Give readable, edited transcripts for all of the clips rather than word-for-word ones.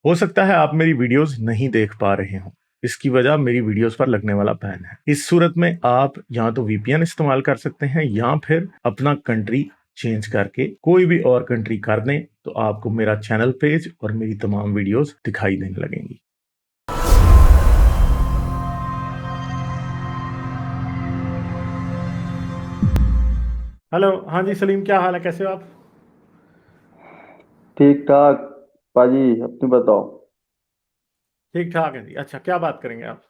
हो सकता है आप मेरी वीडियोस नहीं देख पा रहे हों। इसकी वजह मेरी वीडियोस पर लगने वाला बैन है। इस सूरत में आप या तो वीपीएन इस्तेमाल कर सकते हैं या फिर अपना कंट्री चेंज करके कोई भी और कंट्री कर दें, तो आपको मेरा चैनल पेज और मेरी तमाम वीडियोस दिखाई देने लगेंगी। हेलो, हाँ जी सलीम, क्या हाल है, कैसे हो आप? ठीक ठाक पाजी, अपनी बताओ। ठीक ठाक है जी। अच्छा, क्या बात करेंगे आप?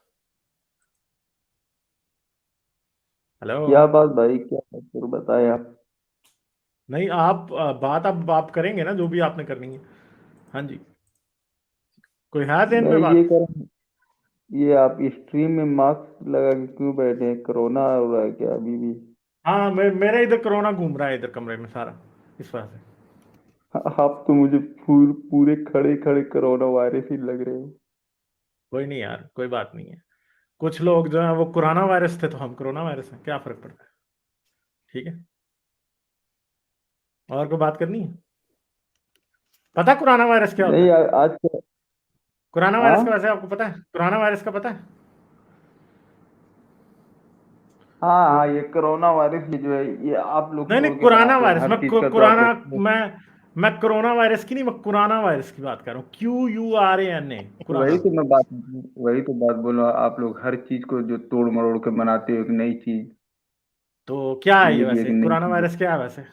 हेलो। क्या बात भाई, क्या बात करूं, बताए आप। नहीं, आप बात अब आप करेंगे ना, जो भी आपने करनी है। हाँ जी। कोई है ध्यान मैं पे ये बात? कर ये आप स्ट्रीम में मास्क लगा के क्यों बैठे हैं? कोरोना हो रहा है क्या अभी भी? हाँ, मेरा इधर कोरोना घूम रहा है इधर कमरे में सारा, इस वजह से। आप तो मुझे पूरे खड़े खड़े कोरोना वायरस ही लग रहे हैं। कोई नहीं यार, कोई बात नहीं है। कुछ लोग जो है वो कोरोना वायरस थे, तो हम कोरोना वायरस हैं, क्या फर्क पड़ता है? ठीक है। और कोई बात करनी है? पता है कोरोना वायरस क्या होता नहीं है? आज का। कोरोना वायरस का हाँ वैसे आपको पता है? कोरोना वायरस का पता है? हाँ हाँ, ये कोरोना वायरस ये जो है, ये आप लोग नहीं नहीं, छोड़ के कोरोना बनाते हैं वायरस, हर चीज का, तो आप कोरोना, लोग। मैं कोरोना वायरस की नहीं, मैं कोरोना वायरस की बात कर रहा हूँ। QURANA, वही कोरोना। तो मैं बात वही तो बात बोल रहा हूँ, आप लोग हर चीज को जो तोड़ मरोड़ के बनाते हो एक नई चीज। तो क्या है ये ये भी एक वैसे, नई कोरोना चीज वायरस क्या है वैसे? है।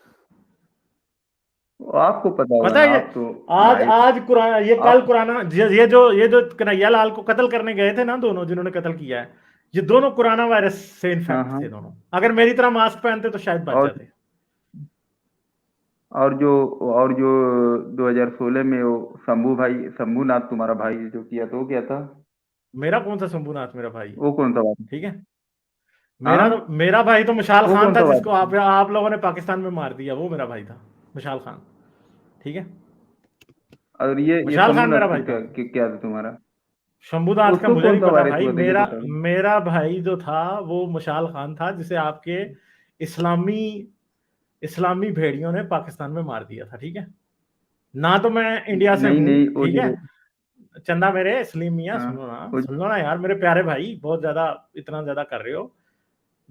आपको पता होगा पता ना, है ये? आप तो आज लाइव। आज कुराना, ये कल आप कुराना, ये जो कन्हैया लाल को कत्ल करने गए थे ना, दोनों जिन्होंने कत्ल किया है, ये दोनों कोरोना वायरस से हाँ इन्फेक्ट हाँ। थे दोनों। अगर मेरी तरह मास्क पहनते तो शायद बच और जाते। और जो और जो 2016 में वो शंभूनाथ तुम्हारा भाई जो किया, तो वो क्या था? मेरा कौन सा शंभूनाथ मेरा भाई है? वो कौन सा बात? ठीक है। हाँ, मेरा भाई तो मशाल वो खान कौन था, सा जिसको बात? आप लोगों ने पाकिस्तान में मार दिया, वो मेरा भाई था। मशाल खान। ठीक है। और ये मशाल खान मेरा शंभूनाथ भाई को था। क्या था तुम्हारा? शंभूनाथ का उसको मुझे कौन नहीं सा पता वायरस भाई। हुआ था ये मेरा बताओ। मेरा भाई जो था वो मशाल खान था, जिसे आपके इस्लामी इस्लामी भेड़ियों ने पाकिस्तान में मार दिया था। ठीक है। ना तो मैं इंडिया से नहीं हूं। नहीं, वो ठीक है। जो। चंदा मेरे इस्लाम मियाँ, हाँ, वो सुनो ना यार मेरे प्यारे भाई, बहुत ज्यादा, इतना ज्यादा कर रहे हो।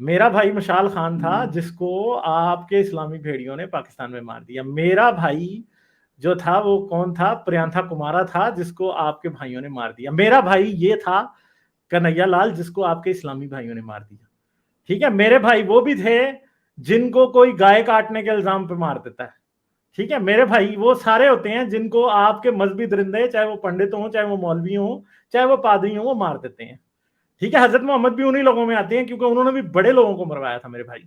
मेरा भाई मशाल खान था, हम्म, जिसको आपके इस्लामी भेड़ियों ने पाकिस्तान में मार दिया। मेरा भाई जो था वो कौन था? प्रियंथा कुमारा था, जिसको आपके भाइयों ने मार दिया। मेरा भाई ये था कन्हैया लाल, जिसको आपके इस्लामी भाइयों ने मार दिया। ठीक है। मेरे भाई वो भी थे जिनको कोई गाय काटने के इल्जाम पे मार देता है। ठीक है। मेरे भाई वो सारे होते हैं जिनको आपके मजहबी दरिंदे, चाहे वो पंडित हो, चाहे वो मौलवी हो, चाहे वो पादरी हो, वो मार देते हैं। ठीक है। हजरत मोहम्मद भी उन्हीं लोगों में आते हैं, क्योंकि उन्होंने भी बड़े लोगों को मरवाया था मेरे भाई।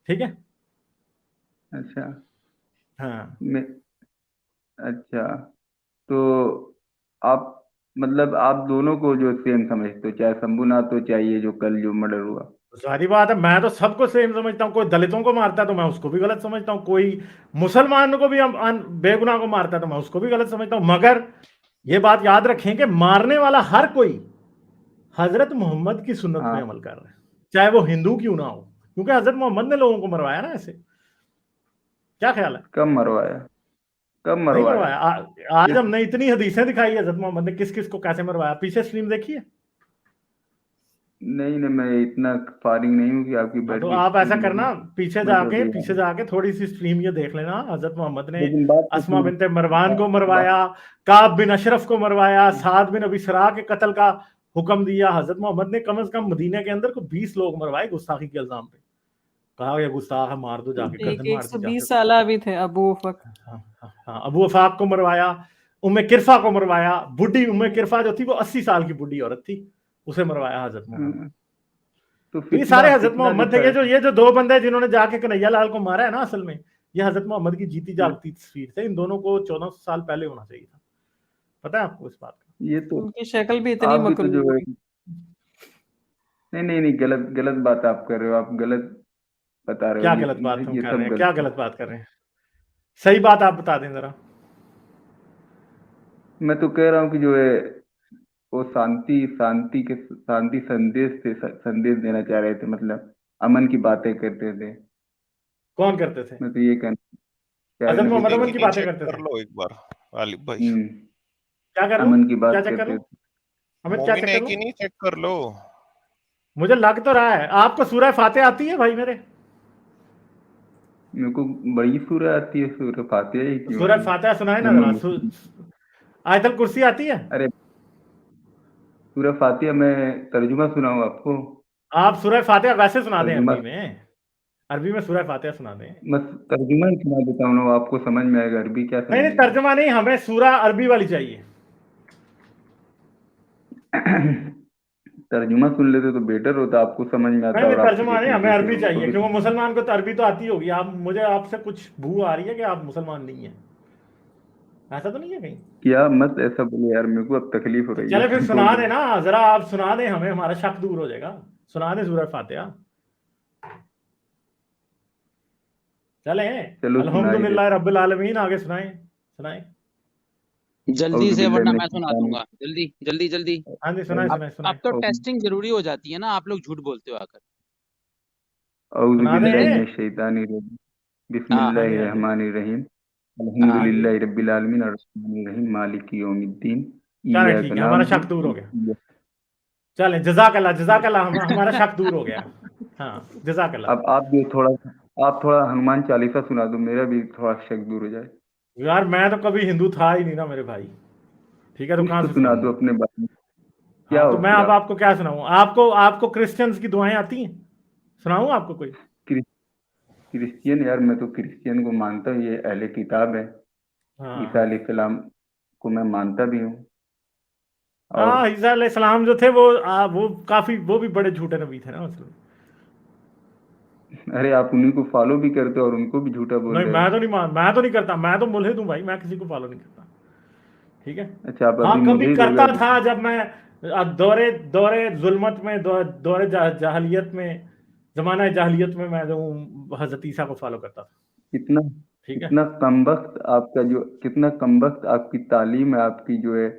ठीक है। अच्छा। हाँ। मैं अच्छा, तो आप मतलब आप दोनों को जो सेम समझते हो, चाहे शंभूनाथ हो चाहे ये जो कल जो मर्डर हुआ? तो सारी बात है, मैं तो सबको सेम समझता हूँ। कोई दलितों को मारता है तो मैं उसको भी गलत समझता हूँ, कोई मुसलमान को भी बेगुनाह को मारता है तो मैं उसको भी गलत समझता हूँ। मगर ये बात याद रखें कि मारने वाला हर कोई हजरत मोहम्मद की सुन्नत पे हाँ, अमल कर रहा है, चाहे वो हिंदू क्यों ना हो, क्योंकि हजरत मोहम्मद ने लोगों को मरवाया ना ऐसे। क्या ख्याल है? कब मरवाया? कब नहीं मरवाया? मरवाया। आज किस? हमने इतनी हदीसें दिखाई है हजरत मोहम्मद ने किस किस को कैसे मरवाया, पीछे स्ट्रीम देखिए। नहीं नहीं, मैं इतना फारिंग नहीं हूँ कि आपकी हाँ, बैठ तो के आप ऐसा स्ट्रीम देखूं। करना, मैं तो अभी पीछे जाके थोड़ी सी स्ट्रीम ये देख लेना। हजरत मोहम्मद ने लेकिन बात तो अस्मा सुनो। बिनते मरवान बा, को बा, मरवाया, काब बिन अशरफ को मरवाया, साद बिन अबी सरा के कत्ल का हुक्म दिया। हजरत मोहम्मद ने कम से कम मदीने के अंदर को 20 लोग मरवाए गुस्ताखी के इल्जाम पे। कहा ये गुस्ताख है, मार दो जाके, एक गर्दन एक मार सौ दी जाके बीस उसकी। साल भी थे अबू वफक। हाँ, हाँ, हाँ, अबू वफाक को मरवाया। उम्मे किरफा को मरवाया। बुढ़ी उम्मे किरफा जो थी वो 80 साल की बुढ़ी औरत थी, उसे मरवाया हजरत मोहम्मद ने। तो तो ये फितना सारे हजरत फितना जो मोहम्मद थे। ये जो दो बंदे जिन्होंने जाके कन्हैया लाल को मारा है ना, असल में ये हजरत मोहम्मद की जीती जागती तस्वीर थे। इन दोनों को 1400 साल पहले होना चाहिए था। पता है आपको इस बात का? ये तो उनकी शक्ल भी इतनी आप भी तो जो मकरूर है। थी। नहीं नहीं नहीं, गलत गलत बात आप कर रहे हो, आप गलत बता रहे हो। क्या ये गलत बात हम ये कर रहे सब हैं? क्या गलत है। गलत बात कर रहे हैं? सही बात आप बता दें जरा। मैं तो कह रहा हूँ कि जो है वो शांति संदेश देना चाह रहे थे, मतलब अमन की बातें करते थे। कौन करते थे? मैं तो ये कहना चाह हजरत रहा था मोहम्मद कि अमन की देखिए, बातें चेक करते कर थे? लो एक बार, गालिब भाई। हम्म। क्या कर लूं? अमन की क्या बात चेक कर करते लूं? थे। अमित क्या मोमिन चेक है कर कि लूं? नहीं चेक कर लो। मुझे लग तो रहा है आपको सूरह फातिहा आती है भाई मेरे। मेरे को बड़ी सूरह आती है, सूरह फातिहा ही तो क्यों सूरह आएगी फातिहा सुनाए जब ना मैं जरा। मुस्लिम। आयतल कुर्सी आती है? अरे सूरह फातिहा मैं तर्जुमा सुनाऊं आपको? आप सूरह फातिहा वैसे सुना दें तर्जुमा, अरबी में। अरबी में सूरह फातिहा सुना दें। बस तर्जुमा ही सुना देता हूँ ना, वो आपको समझ में आएगा, अरबी क्या नहीं नहीं, समझेंगे। तर्जमा नहीं, हमें सूरह अरबी वाली चाहिए। तर्जुमा सुन लेते तो बेटर होता, आपको समझ में नहीं आता नहीं, और आपके तर्जमा नहीं, जितने हमें टीचर अरबी उनको चाहिए, भी। क्योंकि मुसलमान को तो अरबी तो आती होगी। आप मुझे आपसे कुछ भू आ रही है कि आप मुसलमान नहीं है, ऐसा तो नहीं है कहीं? क्या मत ऐसा बोले यार, मेरे को अब तकलीफ हो तो रही चले फिर है सुना बोल दे रहे। ना जरा, आप सुना दे हमें, हमारा शक दूर हो जाएगा। सुना दे सूरह फातिहा। चले। चलो सुना ही अल्हम्दुलिल्लाह देता रब्बिल आलमीन, आगे सुनाए सुनाए। हूँ। जल्दी औज़ु से, बिल्लाहि वरना मिनश मैं सुना शैतानिर दूंगा। जल्दी जल्दी जल्दी। हाँ जी, सुनाए रजीम। सुनाए अब सुनाए। तो टेस्टिंग जरूरी हो जाती है ना, आप लोग झूठ बोलते हो आकर। औज़ु सुना दे। बिल्लाहि मिनश शैतानिर रजीम। हाँ हाँ जी बिस्मिल्लाहिर हाँ जी रहमानिर रहीम। हाँ जी। अल्हम्दुलिल्लाहि रब्बिल आलमीन अर्रहमानिर रहीम मालिकि यौमिद्दीन। चले इय्याक ठीक है, हमारा शक दूर नअबुदु हो व गया। इय्याक। चले, जज़ाकल्लाह, हमारा शक दूर हो गया। हाँ, जज़ाकल्लाह। अब आप थोड़ा हनुमान चालीसा सुना दो, मेरा भी थोड़ा शक दूर हो जाए। यार मैं तो कभी हिंदू था ही नहीं ना मेरे भाई। ठीक है, तो कुछ कहाँ तो से सुना सुनाऊंगा? दो अपने बारे में, क्या हाँ, हो तो मैं फिर अब आप। आपको क्या सुनाऊं? आपको आपको क्रिश्चियंस की दुआएं आती हैं? सुनाऊं आपको कोई? क्रि- क्रिश्चियन यार, मैं तो क्रिश्चियन को मानता हूँ, ये अहले किताब है। ईसा हाँ अलैहिस्सलाम को मैं मानता भी हूँ। और हाँ, ईसा अलैहिस्सलाम जो थे वो काफी, वो भी बड़े झूठे नबी थे ना मतलब। अरे आप उन्हीं को फॉलो भी करते हो और उनको भी झूठा बोल नहीं, रहे हो। मैं तो नहीं करता, मैं तो मुल्हिद हूं भाई, मैं किसी को फॉलो नहीं करता। ठीक है। अच्छा, आप हाँ, अभी कभी मुल्हिद हो करता गए। था जब मैं दौरे दौरे जुल्मत में, दौरे जाहलियत में, जमाना जाहलियत में मैं जो हजरत ईसा को फॉलो करता था। कितना ठीक है। कितना कमबख्त आपका जो, कितना कमबख्त आपकी तालीम है, आपकी जो है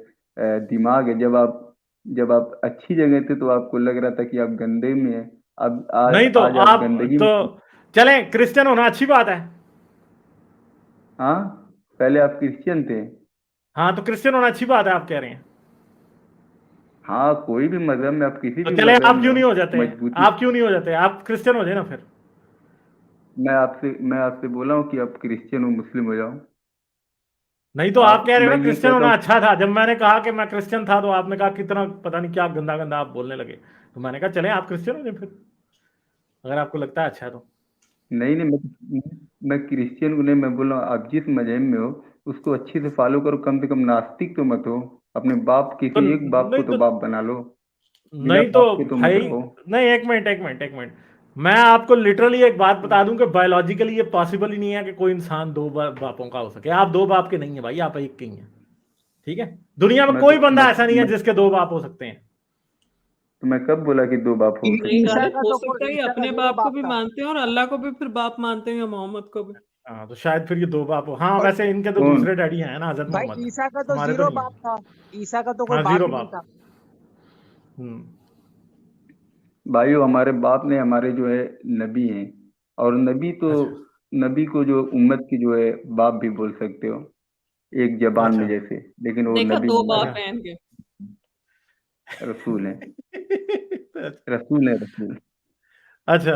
दिमाग है। जब आप अच्छी जगह थे तो आपको लग रहा था कि आप गंदे में है। अब आज नहीं तो आज आप आप गंदगी तो, में। चलें, क्रिश्चियन होना अच्छी बात है। हाँ, पहले आप क्रिश्चियन थे। हाँ, तो क्रिश्चियन होना अच्छी बात है, आप कह रहे हैं। हाँ, कोई भी मजहब में, आप किसी तो भी चले, मजहब आप में क्यों हो, नहीं हो जाते? मजबूती। आप क्यों नहीं हो जाते? आप क्रिश्चियन हो जाए ना फिर। मैं आपसे बोला हूँ कि आप क्रिश्चियन हो, मुस्लिम हो जाओ। नहीं तो आप कह रहे हो मैं ना ये क्रिश्चियन कहता होना हूँ, अच्छा था। जब मैंने कहा कि मैं क्रिश्चियन था तो आपने कहा कितना पता नहीं क्या गंदा गंदा आप बोलने लगे। तो मैंने कहा चले आप क्रिश्चियन हो जाए फिर, अगर आपको लगता है अच्छा है तो। नहीं नहीं, मैं क्रिश्चियन को नहीं, मैं बोल रहा हूँ आप जिस मजहब में हो उसको अच्छे से फॉलो करो, कम से कम नास्तिक तो मत हो। अपने बाप, तो किसी एक बाप को नहीं तो तो बाप बना लो, बिना नहीं तो बाप के तो मत भाई, रहो। नहीं, एक मिनट, मैं आपको लिटरली एक बात बता दूं कि बायोलॉजिकली ये पॉसिबल ही नहीं है कि कोई इंसान दो बापों का हो सके। आप दो बाप के नहीं है भाई, आप एक के ही हैं। ठीक है। दुनिया में मैं कोई तो बंदा ऐसा नहीं है जिसके दो बाप हो सकते हैं। मैं कब बोला कि दो बाप हो नहीं सकते हैं? ईसा गालिब, का हो तो सकता है ये ईसा का अपने जीरो बाप को बाप भी था। मानते हैं और अल्लाह को भी फिर बाप मानते हैं, या मोहम्मद को भी। हाँ, तो शायद फिर ये दो बाप हो। हाँ, और वैसे इनके तो कौन? दूसरे डैडी हैं ना, हजरत भाई मोहम्मद। ईसा का तो हमारे तो जीरो नहीं है। बाप था। ईसा का तो कोई हाँ, बाप जीरो ही नहीं बाप। था। हम्म। भाइयों, हमारे बाप ने हमारे जो है नबी हैं, और अच्छा नबी को जो उम्मत की जो है बाप भी बोल सकते हो, एक जबान में अच्छा जैसे, लेकिन वो देखा, नबी दो हमारे बाप हैं इनके। रसूल हैं। अच्छा। रसूल है, रसूल। अच्छा,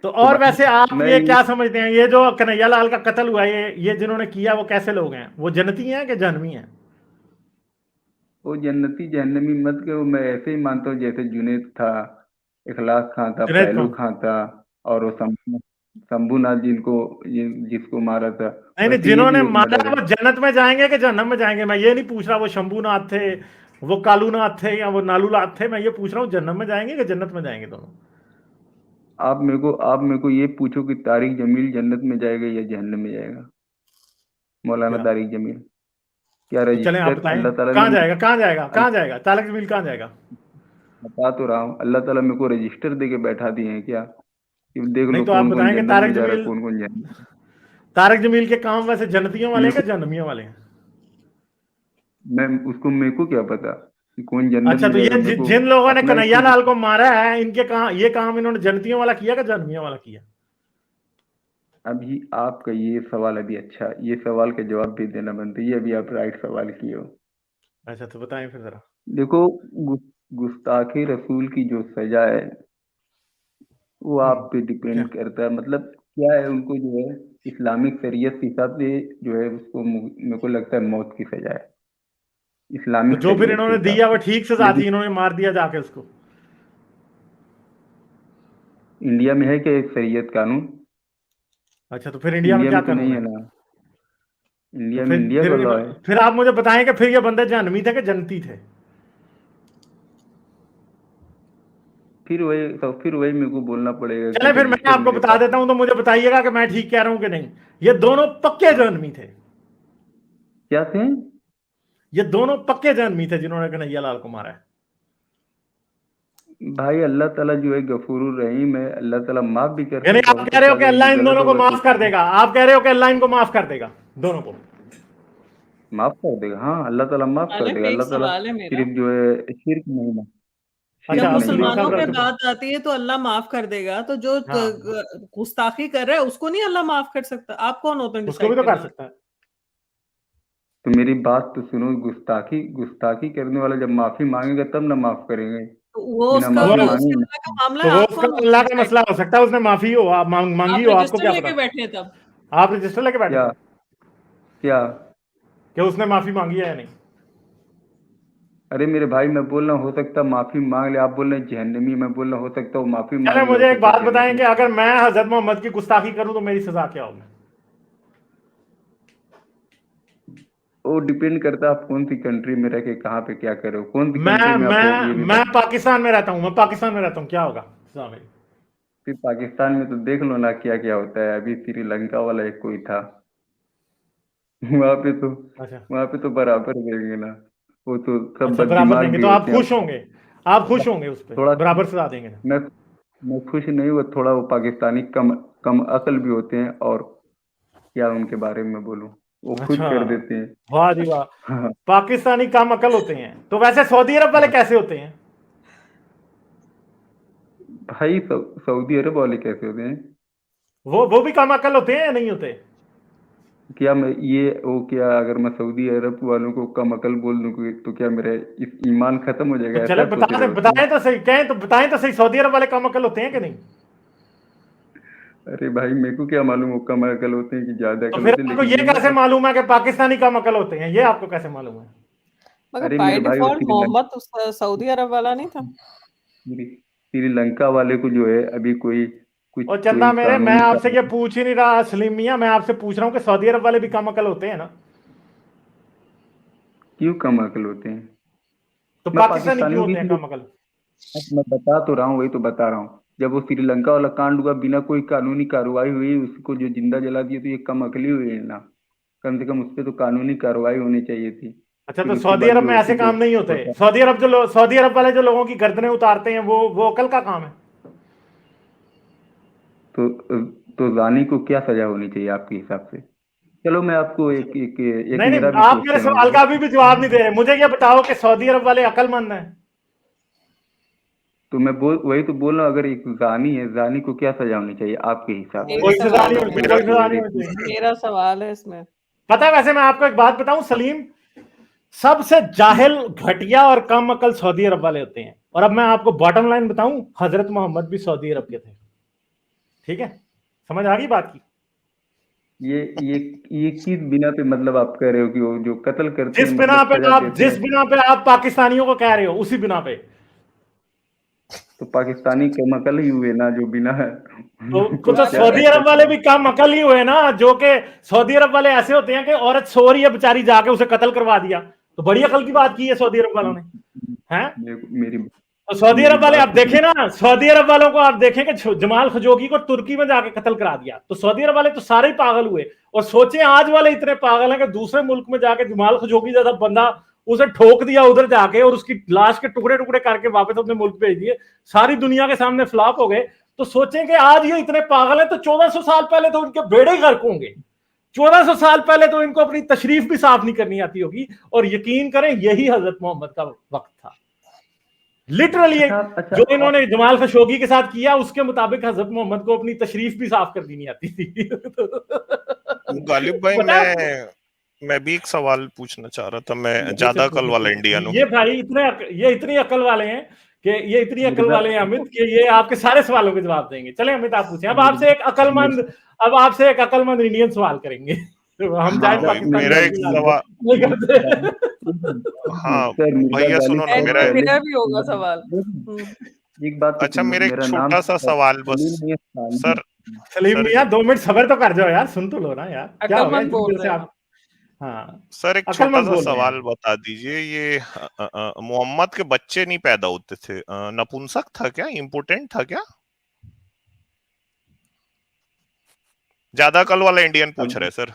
तो तो और भाई वैसे आप मैं ये क्या समझते हैं, ये जो कन्हैया लाल का कत्ल हुआ, ये जिन्होंने किया वो कैसे लोग हैं? वो जन्नती हैं कि जहन्नमी हैं? वो जन्नती जहन्नमी मत कहो, मैं ऐसे ही मानता हूँ जैसे जुनैद था, इखलास खां था, जुनैद पहलू कौन? खां था, और वो शंभूनाथ जिसको मारा था, नहीं नहीं, वैसे ये जिन्होंने भी एक मारा मर्डर है। वो जन्नत में जाएंगे कि जहन्नम में जाएंगे? मैं ये नहीं पूछ रहा वो शंभूनाथ थे, वो कालूनाथ थे, या वो नालूनाथ थे। मैं ये पूछ रहा हूँ जहन्नम में जाएंगे कि जन्नत में जाएंगे दोनों? आप मेरे को ये पूछो कि तारिक जमील जन्नत में जाएगा या जहन्नम में जाएगा? मौलाना क्या? तारिक जमील, क्या तो चलें आप रजिस्टर बताएं, अल्लाह ताला ने? कहाँ जाएगा, कहाँ जाएगा, कहाँ जाएगा तारिक जमील, कहाँ जाएगा? बता तो रहा हूँ, अल्लाह ताला मेरे को रजिस्टर दे के बैठा दिए हैं क्या, कि देख नहीं लो तो आप कौन कौन बताएंगे जन्नत में जा रहा है, कौन कौन जहन्नम। तारिक जमील के काम वैसे जन्नतियों वाले हैं मेरे कि को जहन्नमियों वाले हैं? मेरे को क्या पता कि कौन जन्नत अच्छा, में तो जाएगा, ये मेरे को जिन लोगों ने अपना ही कन्हैया खुद। लाल को मारा है, इनके काम, ये काम इन्होंने जन्नतियों वाला किया कि जहन्नमियों वाला किया? अभी आपका ये सवाल, अभी अच्छा, ये सवाल का जवाब भी देना बनता है, ये अभी आप राइट सवाल किए हो। अच्छा तो बताएं फिर जरा। देखो, गुस्ताखी रसूल की जो सजा है वो आप पे क्या? डिपेंड करता है, मतलब क्या है, उनको जो है इस्लामिक शरीयत के हिसाब से जो है उसको मेरे को लगता है मौत की सजा है, तो इस्लामिक जो फिर शरीयत के इन्होंने हिसाब दिया वो से। ठीक सजा लेकिन थी, इन्होंने मार दिया जाके उसको। इंडिया में है क्या एक शरीयत कानून? अच्छा तो फिर इंडिया में इंडिया क्या में तो कानून नहीं है? है ना, तो इंडिया में फिर इंडिया का लॉ है। फिर आप मुझे बताएं कि फिर ये बंदे जहन्नमी थे कि जन्नती थे? फिर वही मेरे को बोलना पड़ेगा कि चले फिर मैं रजिस्टर आपको मेरे बता पास देता हूं, तो मुझे बताइएगा कि मैं ठीक कह रहा हूं कि नहीं। ये दोनों पक्के जहन्नमी थे। क्या थे? ये दोनों पक्के जहन्नमी थे जिन्होंने कन्हैया लाल को मारा है। भाई अल्लाह ताला जो है गफूरुर रहीम है, अल्लाह ताला माफ भी कर यानी सकता, आप हो कह रहे सकता हो है कि अगर अल्लाह ये इन गलत दोनों को होगा माफ कर तो देगा? आप कह रहे हो कि अल्लाह इनको माफ कर देगा दोनों को? माफ कर देगा। हाँ, अल्लाह ताला माफ कर मालिक देगा। एक अल्लाह ताला सवाल है मेरा, सिर्फ जो है शिर्क नहीं ना, जब अच्छा शिर्क आप नहीं सलीम माफ मुसलमानों साहब पे जरा करेगा। चुप। बात आती है तो अल्लाह माफ कर देगा, तो जो हाँ गुस्ताखी कर रहा है उसको नहीं अल्लाह माफ कर सकता? आप कौन होते हैं उसको भी डिसाइड तो कर करने वाले? सकता है। तो मेरी बात तो सुनो, गुस्ताखी गुस्ताखी करने वाला जब माफी मांगेगा तब ना माफ करेंगे, तो वो बिना उसका माफी वो उसके मांगे अल्लाह का मामला तो है, वो आप उसका कौन होते अल्लाह हैं का डिसाइड? मसला हो सकता है। उसने माफी हो, आप मांगी आप हो, आपको रजिस्टर क्या लेके पता? बैठे तब? आप रजिस्टर लेके बैठे क्या थे क्या? कि उसने माफी मांगी है या नहीं? अरे मेरे भाई, मैं बोल रहा हूँ हो सकता माफी मांग ले, आप बोल रहे हैं जहन्नमी, मैं बोल रहा हूँ हो सकता वो माफी चले मांग ले, हो मुझे एक सकता बात जन्नत बताएं में। कि अगर मैं हजरत मोहम्मद की गुस्ताखी करूं तो मेरी सजा क्या होगी? वो डिपेंड करता है आप कौन सी कंट्री में रह के कहाँ पे क्या कर रहे हो, कौन सी कंट्री मैं में आप हो ये भी मैं बता। पाकिस्तान में रहता हूं, मैं पाकिस्तान में रहता हूं, क्या होगा सजा मेरी? फिर पाकिस्तान में तो देख लो ना क्या क्या होता है, अभी श्रीलंका वाला एक कोई था वहां पे तो अच्छा वहां पे तो बराबर देंगे ना, वो तो सब अच्छा, बद बराबर दिमाग देंगे भी तो आप होते हैं। खुश होंगे? आप खुश होंगे उस पर थोड़ा बराबर सजा देंगे ना? मैं मैं खुश नहीं हुआ, थोड़ा वो पाकिस्तानी कम कम अकल भी होते हैं, और क्या उनके बारे में बोलूं, वो खुद अच्छा, कर देते हैं। वाह जी वाह। हाँ पाकिस्तानी कम अकल होते हैं, तो वैसे सऊदी अरब वाले हाँ। कैसे होते हैं? भाई सऊदी अरब वाले कैसे होते हैं? वो भी कम अकल होते हैं या नहीं होते? क्या मैं ये वो क्या अगर मैं सऊदी अरब वालों को कम अकल बोल दूं तो क्या मेरा इस ईमान खत्म हो तो जाएगा, चले ऐसा सोच रहे हो तुम? बताएं तो सही, कहें तो बताएं तो सही, सऊदी अरब वाले कम अकल होते हैं कि नहीं? अरे भाई मेरे को क्या मालूम वो कम अकल होते हैं कि ज्यादा तो अकल फिर होते हैं, आपको लेकिन ये ये कैसे मत। मालूम है कि पाकिस्तानी कम अकल होते हैं? ये आपको कैसे मालूम है? मगर अरे बाय मेरे भाई वो डिफॉल्ट मोहम्मद तो सऊदी अरब वाला नहीं था? श्रीलंका वाले को जो है अभी कोई कुछ और चंदा कोई मेरे, मैं कानून आपसे निकाला ये है। पूछ ही नहीं रहा सलीम मियां, मैं आपसे पूछ रहा हूँ कि सऊदी अरब वाले भी कम अकल होते हैं ना? क्यों कम अकल होते हैं? तो मैं पाकिस्तानी क्यों पाकिस्तानियों की होते हैं इसलिए कम अकल? मैं बता तो रहा हूँ, वही तो बता रहा हूँ। जब वो श्रीलंका वाला कांड हुआ बिना कोई कानूनी कार्रवाई हुई, उसको जो जिंदा जला दिया, तो ये कम अकली हुई है ना, कम से कम उस पर तो कानूनी कार्रवाई होनी चाहिए थी। अच्छा फिर तो उसके सऊदी बाद अरब जो में उसको ऐसे जो काम नहीं होते? होता है। सऊदी अरब वाले जो लोगों की गर्दनें उतारते हैं, वो अकल का काम है? तो तो रानी को क्या सजा होनी चाहिए आपके हिसाब से? चलो मैं आपको एक नहीं मेरा नहीं, भी आप मेरे क्वेश्चन सवाल होगा। का अभी भी जवाब नहीं दे रहे। मुझे ये बताओ कि सऊदी अरब वाले अकलमंद हैं? तो मैं वही तो बोल रहा हूँ, अगर एक रानी है, रानी को क्या सजा होनी चाहिए आपके हिसाब से? मेरी कोई सजा सवाल नहीं है होनी, मेरा कोई सजा नहीं होनी देखिए, चाहिए। मेरा सवाल है इसमें। पता है, वैसे मैं आपको एक बात बताऊं सलीम, सबसे जाहिल, घटिया और कम अकल सऊदी अरब वाले होते हैं। और अब मैं आपको बॉटम लाइन बताऊं, हजरत मोहम्मद भी सऊदी अरब के थे। ठीक है, समझ आ गई बात की? ये ये ये किस बिना पे मतलब आप कह रहे हो कि वो जो कत्ल करते हैं मतलब सजा देते जिस हैं? बिना पे आप पाकिस्तानियों को कह रहे हो, उसी बिना पे। तो पाकिस्तानी कम अकल ही हुए ना जो बिना है तो क्या सऊदी ऐसा अरब वाले भी कम अकल ही हुए ना, जो कि सऊदी अरब वाले ऐसे होते हैं कि औरत सो रही है बेचारी, जाके उसे कत्ल करवा दिया। तो बड़ी अकल की बात की है सऊदी अरब वालों ने, हैं? मेरी तो सऊदी मेरी अरब वाले आप बात देखें ना, सऊदी अरब वालों को आप देखें कि जमाल खशोगी को तुर्की में जाके कत्ल करा दिया। तो सऊदी अरब वाले तो सारे ही पागल हुए। और सोचे आज वाले इतने पागल हैं कि दूसरे मुल्क में जाके जमाल खशोगी जैसा बंदा उसे ठोक दिया उधर जाके, और उसकी लाश के टुकड़े टुकड़े करके वापस अपने मुल्क भेज दिए, सारी दुनिया के सामने फ्लॉप हो गए। तो सोचें कि आज ये इतने पागल हैं, तो 1400 साल पहले तो उनके बेड़े गर्क होंगे। 1400 साल पहले तो इनको अपनी तशरीफ भी साफ नहीं करनी आती होगी। और यकीन करें, यही हजरत मोहम्मद का वक्त था। लिटरली अच्छा जो इन्होंने जमाल खशोगी के साथ किया, उसके मुताबिक हजरत मोहम्मद को अपनी तशरीफ भी साफ कर देनी आती थी गालिब भाई, पता है? मैं भी एक सवाल पूछना चाह रहा था। मैं पूछे ज्यादा अकल पूछे वाला पूछे। इंडियन हूँ। ये भाई ये इतनी अकल वाले हैं कि ये इतनी अकल मिर्जा वाले हैं अमित कि ये आपके सारे सवालों के जवाब देंगे। चले अमित आप पूछें। मिर्जा अब आपसे एक अकलमंद इंडियन सवाल करेंगे। तो हम हाँ जाए हाँ भाई, पाकिस्तान मेरा में एक फिलहाल सवाल। नहीं करते। हाँ सर मिर्जा भैया गालिब सुनो ना, से एंड मेरा में पहले मेरा भी होगा सवाल। एक बात तो अच्छा सुन लो, मेरा एक मेरा नाम छोटा सा सवाल बस। सलीम नहीं है, सालिम सर है। सलीम सर मियां 2 मिनट सबर तो कर जाओ यार, सुन तो लो ना यार, क्या हो गया अक्लमंद इतनी बोल देर से रहे हैं आप। हाँ सर एक छोटा अकलमंद सा बोल रहे हैं। सवाल बता दीजिए। ये मोहम्मद के बच्चे नहीं पैदा होते थे, नपुंसक था क्या, इम्पोर्टेंट था क्या? ज्यादा अकल वाला इंडियन पूछ अब रहे सर।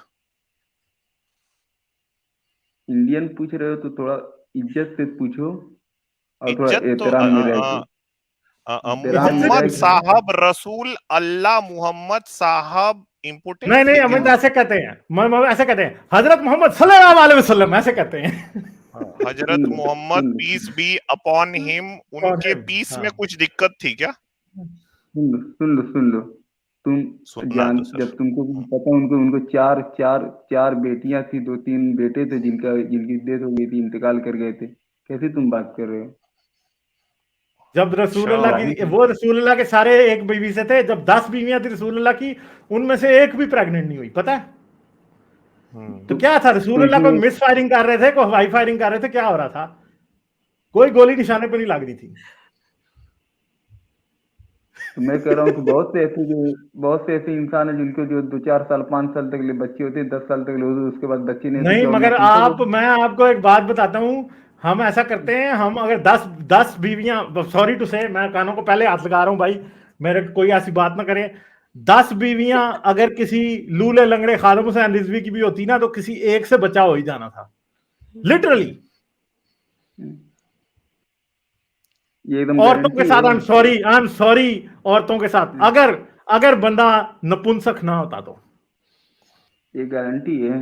इंडियन पूछ रहे हो तो थोड़ा इज्जत से पूछो और थोड़ा इज्जत तो एहतराम में रह के एहतराम इज्जत में से रह मोहम्मद के पूछना। साहब रसूल अल्लाह मोहम्मद साहब इम्पोर्टेंट नहीं थे नहीं क्या? अमित ऐसे कहते हैं, ऐसे कहते हैं हजरत मोहम्मद सल्लल्लाहु अलैहि वसल्लम, ऐसे कहते हैं। हजरत सुन लो मोहम्मद सुन लो पीस बी अपॉन हिम, कौन उनके है? पीस हाँ में कुछ दिक्कत थी क्या? सुन लो तुम सुनना जान दो सर। जब तुमको कुछ पता, उनको उनको चार चार चार बेटियां थी, 2-3 बेटे थे जिनकी डेथ हो गई थी, इंतकाल कर गए थे। कैसे तुम बात कर रहे हो? जब अच्छा। रसूल अल्लाह के सारे एक बीवी से थे, जब 10 बीवियां थी रसूल अल्लाह की, उनमें से एक भी प्रेग्नेंट नहीं हुई, पता है? तो क्या था, रसूल अल्लाह को तुमको मिस फायरिंग कर रहे थे, को हवाई फायरिंग कर रहे थे, क्या हो रहा था? कोई गोली निशाने पे नहीं लग रही थी। तो मैं कह रहा हूँ कि बहुत से ऐसे इंसान हैं जिनको जो 2-4 साल 5 साल तक के लिए बच्चे होते हैं, 10 साल तक के लिए होते हैं, उसके बाद बच्चे नहीं होते, नहीं तो हम मगर नपुंसक हो मैं आपको एक बात बताता हूं, हम ऐसा करते हैं, हम अगर 10 बीवियां, सॉरी टू से, मैं कानों को पहले हाथ लगा रहा हूं भाई, मेरे को कोई ऐसी बात ना करे। 10 बीवियां अगर किसी लूले लंगड़े खादम हुसैन रिजवी की भी होती ना, तो किसी एक से बचा हो ही जाना था, लिटरली। ये एकदम औरतों के गारंटी साथ है। आई एम सॉरी, औरतों के साथ अगर बंदा नपुंसक ना होता तो। ये गारंटी है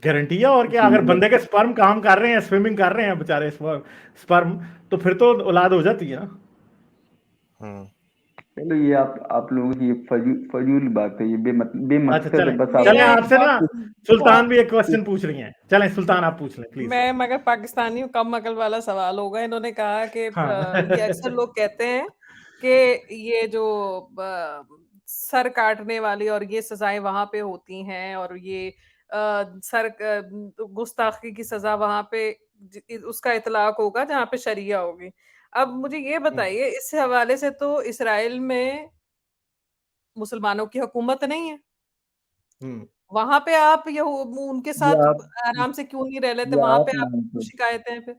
गारंटी है, और क्या, कि अगर मतलब बंदे के स्पर्म काम कर रहे हैं, स्विमिंग कर रहे हैं बेचारे स्पर्म, तो फिर तो औलाद हो जाती है ना। हम्म। चलो, ये आप लोगों की ये फजूल बात है, ये अच्छा बेमकसद है, चलें बस आप चलें, मेरा एक आपसे ना बहुत सुल्तान भी बहुत एक क्वेश्चन पूछ रही हैं, चलें सुल्तान आप पूछ लें प्लीज। मैं मगर पाकिस्तानी हूँ, कम अकल वाला सवाल होगा। इन्होंने कहा कि हाँ ये अक्सर लोग कहते हैं कि ये जो सर काटने वाली और ये सजाएं वहां पे होती हैं, और ये गुस्ताखी की सजा वहां पे उसका इतलाक होगा जहाँ पे शरिया होगी। अब मुझे ये बताइए, इस हवाले से तो इसराइल में मुसलमानों की हुकूमत नहीं है, हम्म। वहां पे आप ये उनके ये साथ आप आराम से क्यों नहीं रह लेते? ये वहां आप पे मानते आपको हो शिकायतें हैं फिर?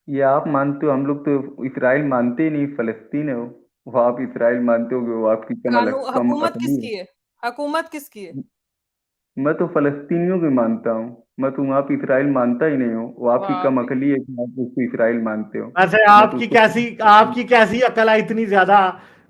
ये आप मानते हो, हम लोग तो इसराइल मानते ही नहीं, फलस्तीन है वो आप इसराइल मानते हो कि वो आपकी कम हुकूमत अकली है। किसकी है? हुकूमत किसकी है? मैं तो फलस्तीनियों की मानता हूँ, मैं तो वहाँ पे इसराइल मानता ही नहीं हूँ। वो आपकी वाह कम भाई। अकली है कि आप उसको इसराइल मानते हो। वैसे मैं तो उसको आपकी कैसी अकल है इतनी ज्यादा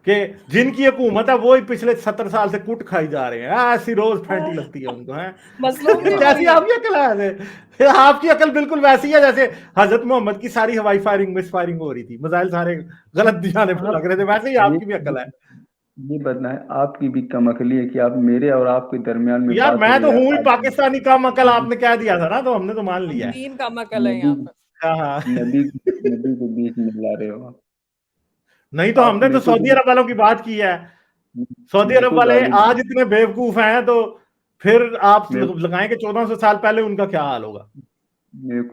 कि जिनकी हुकूमत है वो ही पिछले 70 साल से कुट खाई जा रहे हैं, ऐसी रोज फैंटी लगती है उनको, है? मजलूम भी कैसी वही है। आपकी अकल है ऐसे? आपकी अकल बिल्कुल वैसी है जैसे हजरत मोहम्मद की सारी हवाई फायरिंग मिस फायरिंग हो रही थी, मिसाइल सारे गलत दिशाने पर आप लग रहे थे, वैसे ही ये आपकी भी अकल है। ये बताना है, आपकी भी कम अकली है कि आप मेरे और आपके दरमियान में यार बात हो मैं रही तो है हूं ही आप पाकिस्तानी कम अकल, आपने कह दिया था ना, तो हमने तो मान हम लिया है। 3 कम अकल है नबी यहाँ पर। हाँ हाँ। नबी नबी को बीच में ला रहे हो। नहीं तो आप हमने तो मेरे को सऊदी अरब वालों की बात की है। सऊदी मेरे अरब को वाले गाली आज इतने बेवकूफ हैं, तो फिर आप मेरे लगाएंगे 1400 साल पहले उनका क्या हाल होगा? मेरे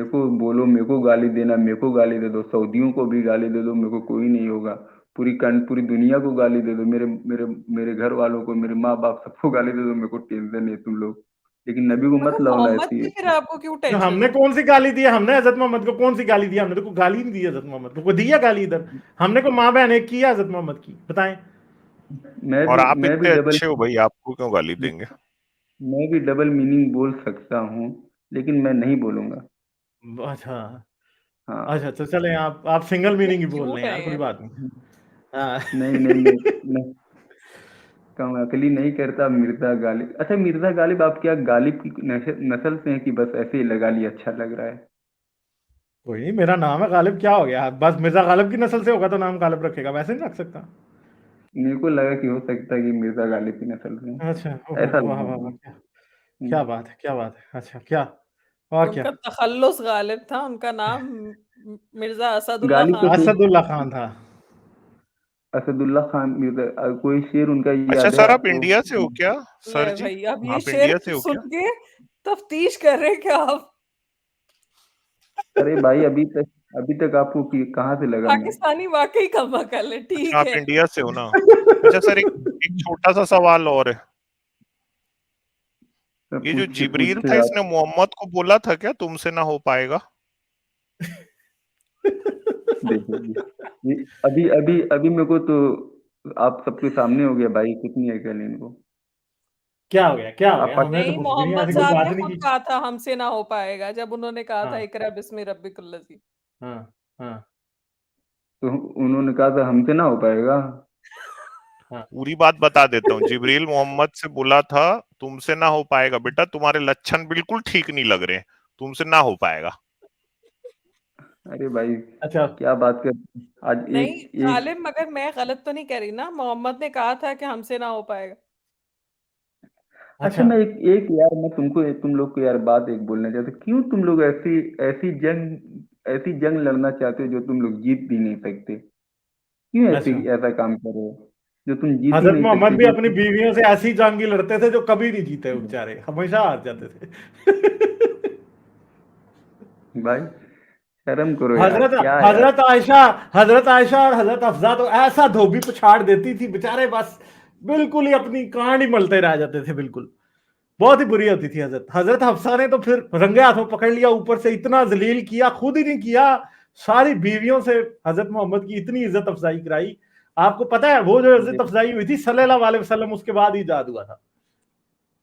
को बोलो, मेरे को गाली देना, मेरे को गाली दे दो, सऊदियों को भी गाली दे दो, मेरे को कोई नहीं होगा। पूरी दुनिया को गाली दे दो, मेरे मेरे मेरे घर वालों को, मेरे माँ बाप सबको गाली दे दो, मेरे को टेंशन नहीं है तुम लोग, लेकिन नबी को मत मगर लाओ ना मोहम्मद ऐसी की फिर ऐसी। आपको क्यों तो टेंशन हमने है? कौन सी गाली दी है? हमने हजरत मोहम्मद को कौन सी गाली दी है? हमने तो कोई गाली नहीं दी हजरत मोहम्मद को, कोई दी है गाली इधर? हमने को माँ बहन एक की है हजरत मोहम्मद की, बताएं। और आप मैं भी इतने डबल अच्छे हो भाई, आपको क्यों गाली देंगे? मैं भी डबल मीनिंग बोल सकता हूँ, लेकिन मैं नहीं बोलूंगा। अच्छा हाँ। अच्छा, तो चले आप सिंगल ये मीनिंग ही बोल रहे क्यूट हैं है यार, कोई ये। बात नहीं। हाँ। नहीं नहीं मैं कम अकली नहीं करता मिर्जा गालिब। अच्छा, मिर्जा गालिब आप क्या गालिब की नस्ल से हैं कि बस ऐसे ही लगा लिया, अच्छा लग रहा है? कोई नहीं, मेरा नाम है गालिब, क्या हो गया? बस मिर्जा गालिब की नस्ल से होगा तो नाम गालिब रखेगा, वैसे नहीं रख सकता। मेरे को लगा कि हो सकता है कि मिर्जा गालिब की नस्ल से हैं। अच्छा, ओहो, ऐसा वाह लगा वाह वाह, मुझे। क्या बात है, क्या बात है। अच्छा, क्या और क्या? उनका तखल्लुस गालिब था, उनका नाम मिर्जा असदुल्ला गालिब तो खान था। असदुल्ला खान था। असदुल्ला खान कोई शेर उनका अच्छा याद है सर, आप आपको? इंडिया से हो क्या? ले सर जी, भाई, अब ये आप शेर इंडिया से हो सुन क्या? के तफ्तीश कर रहे हैं क्या आप? अरे भाई अभी तक आपको कहाँ से लगा मैं? पाकिस्तानी वाकई कमाल है, अच्छा, ठीक आप है। इंडिया से हो ना? अच्छा सर, एक छोटा सा सवाल और है। ये जो पूछिए जिब्रील था, पूछिए आप। इसने मोहम्मद को बोला था क्या तुमसे ना हो पाएगा? देखिए ये अभी अभी अभी मेरे को तो आप सबके सामने हो गया भाई, कितनी अकल है इनको। क्या हो गया, क्या हो आप गया? हमने तो नहीं, कुछ भी नहीं, मोहम्मद ऐसी कोई साहब बात ने नहीं खुद की। कहा था हमसे ना हो पाएगा, जब उन्होंने कहा था हाँ, इकरा बिस्मि रब्बिकुल लज़ी। हाँ, हाँ, तो उन्होंने कहा था हमसे ना हो पाएगा। हाँ। पूरी बात बता देता हूँ। जिब्रील मोहम्मद से बोला था तुमसे ना हो पाएगा बेटा, तुम्हारे लक्षण बिल्कुल ठीक नहीं लग रहे, तुमसे ना हो पाएगा। अरे भाई अच्छा, क्या बात कर, आज नहीं एक एक गालिब, मगर मैं गलत तो नहीं कह रही ना, मोहम्मद ने कहा था कि हमसे ना हो पाएगा। अच्छा अच्छा, मैं एक यार मैं तुम लोग को यार बात एक बोलना चाहता हूँ। क्यों तुम लोग ऐसी जंग लड़ना चाहते हो जो तुम लोग जीत भी नहीं सकते? क्यों अच्छा। ऐसा काम कर रहे हो जो तुम जीत ही हजरत नहीं मोहम्मद सकते? भी जो अपनी बीवियों से ऐसी जंगी लड़ते थे जो कभी नहीं जीते, वो बेचारे हमेशा हार जाते थे। भाई शर्म करो यार, हजरत क्या यार। हजरत आयशा और हजरत अफजा तो ऐसा धोबी पछाड़ देती थी बेचारे, बस बिल्कुल ही अपनी कांड ही मलते रह जाते थे बिल्कुल। बहुत ही बुरी होती थी हजरत। हजरत हफ्सा ने तो फिर रंगे हाथों पकड़ लिया, ऊपर से इतना जलील किया, खुद ही नहीं किया, सारी बीवियों से हजरत मोहम्मद की इतनी इज्जत अफजाई कराई। आपको पता है वो जो इज्जत अफजाई हुई थी सल्लल्लाहु अलैहि वसल्लम उसके बाद ही इजाद हुआ था।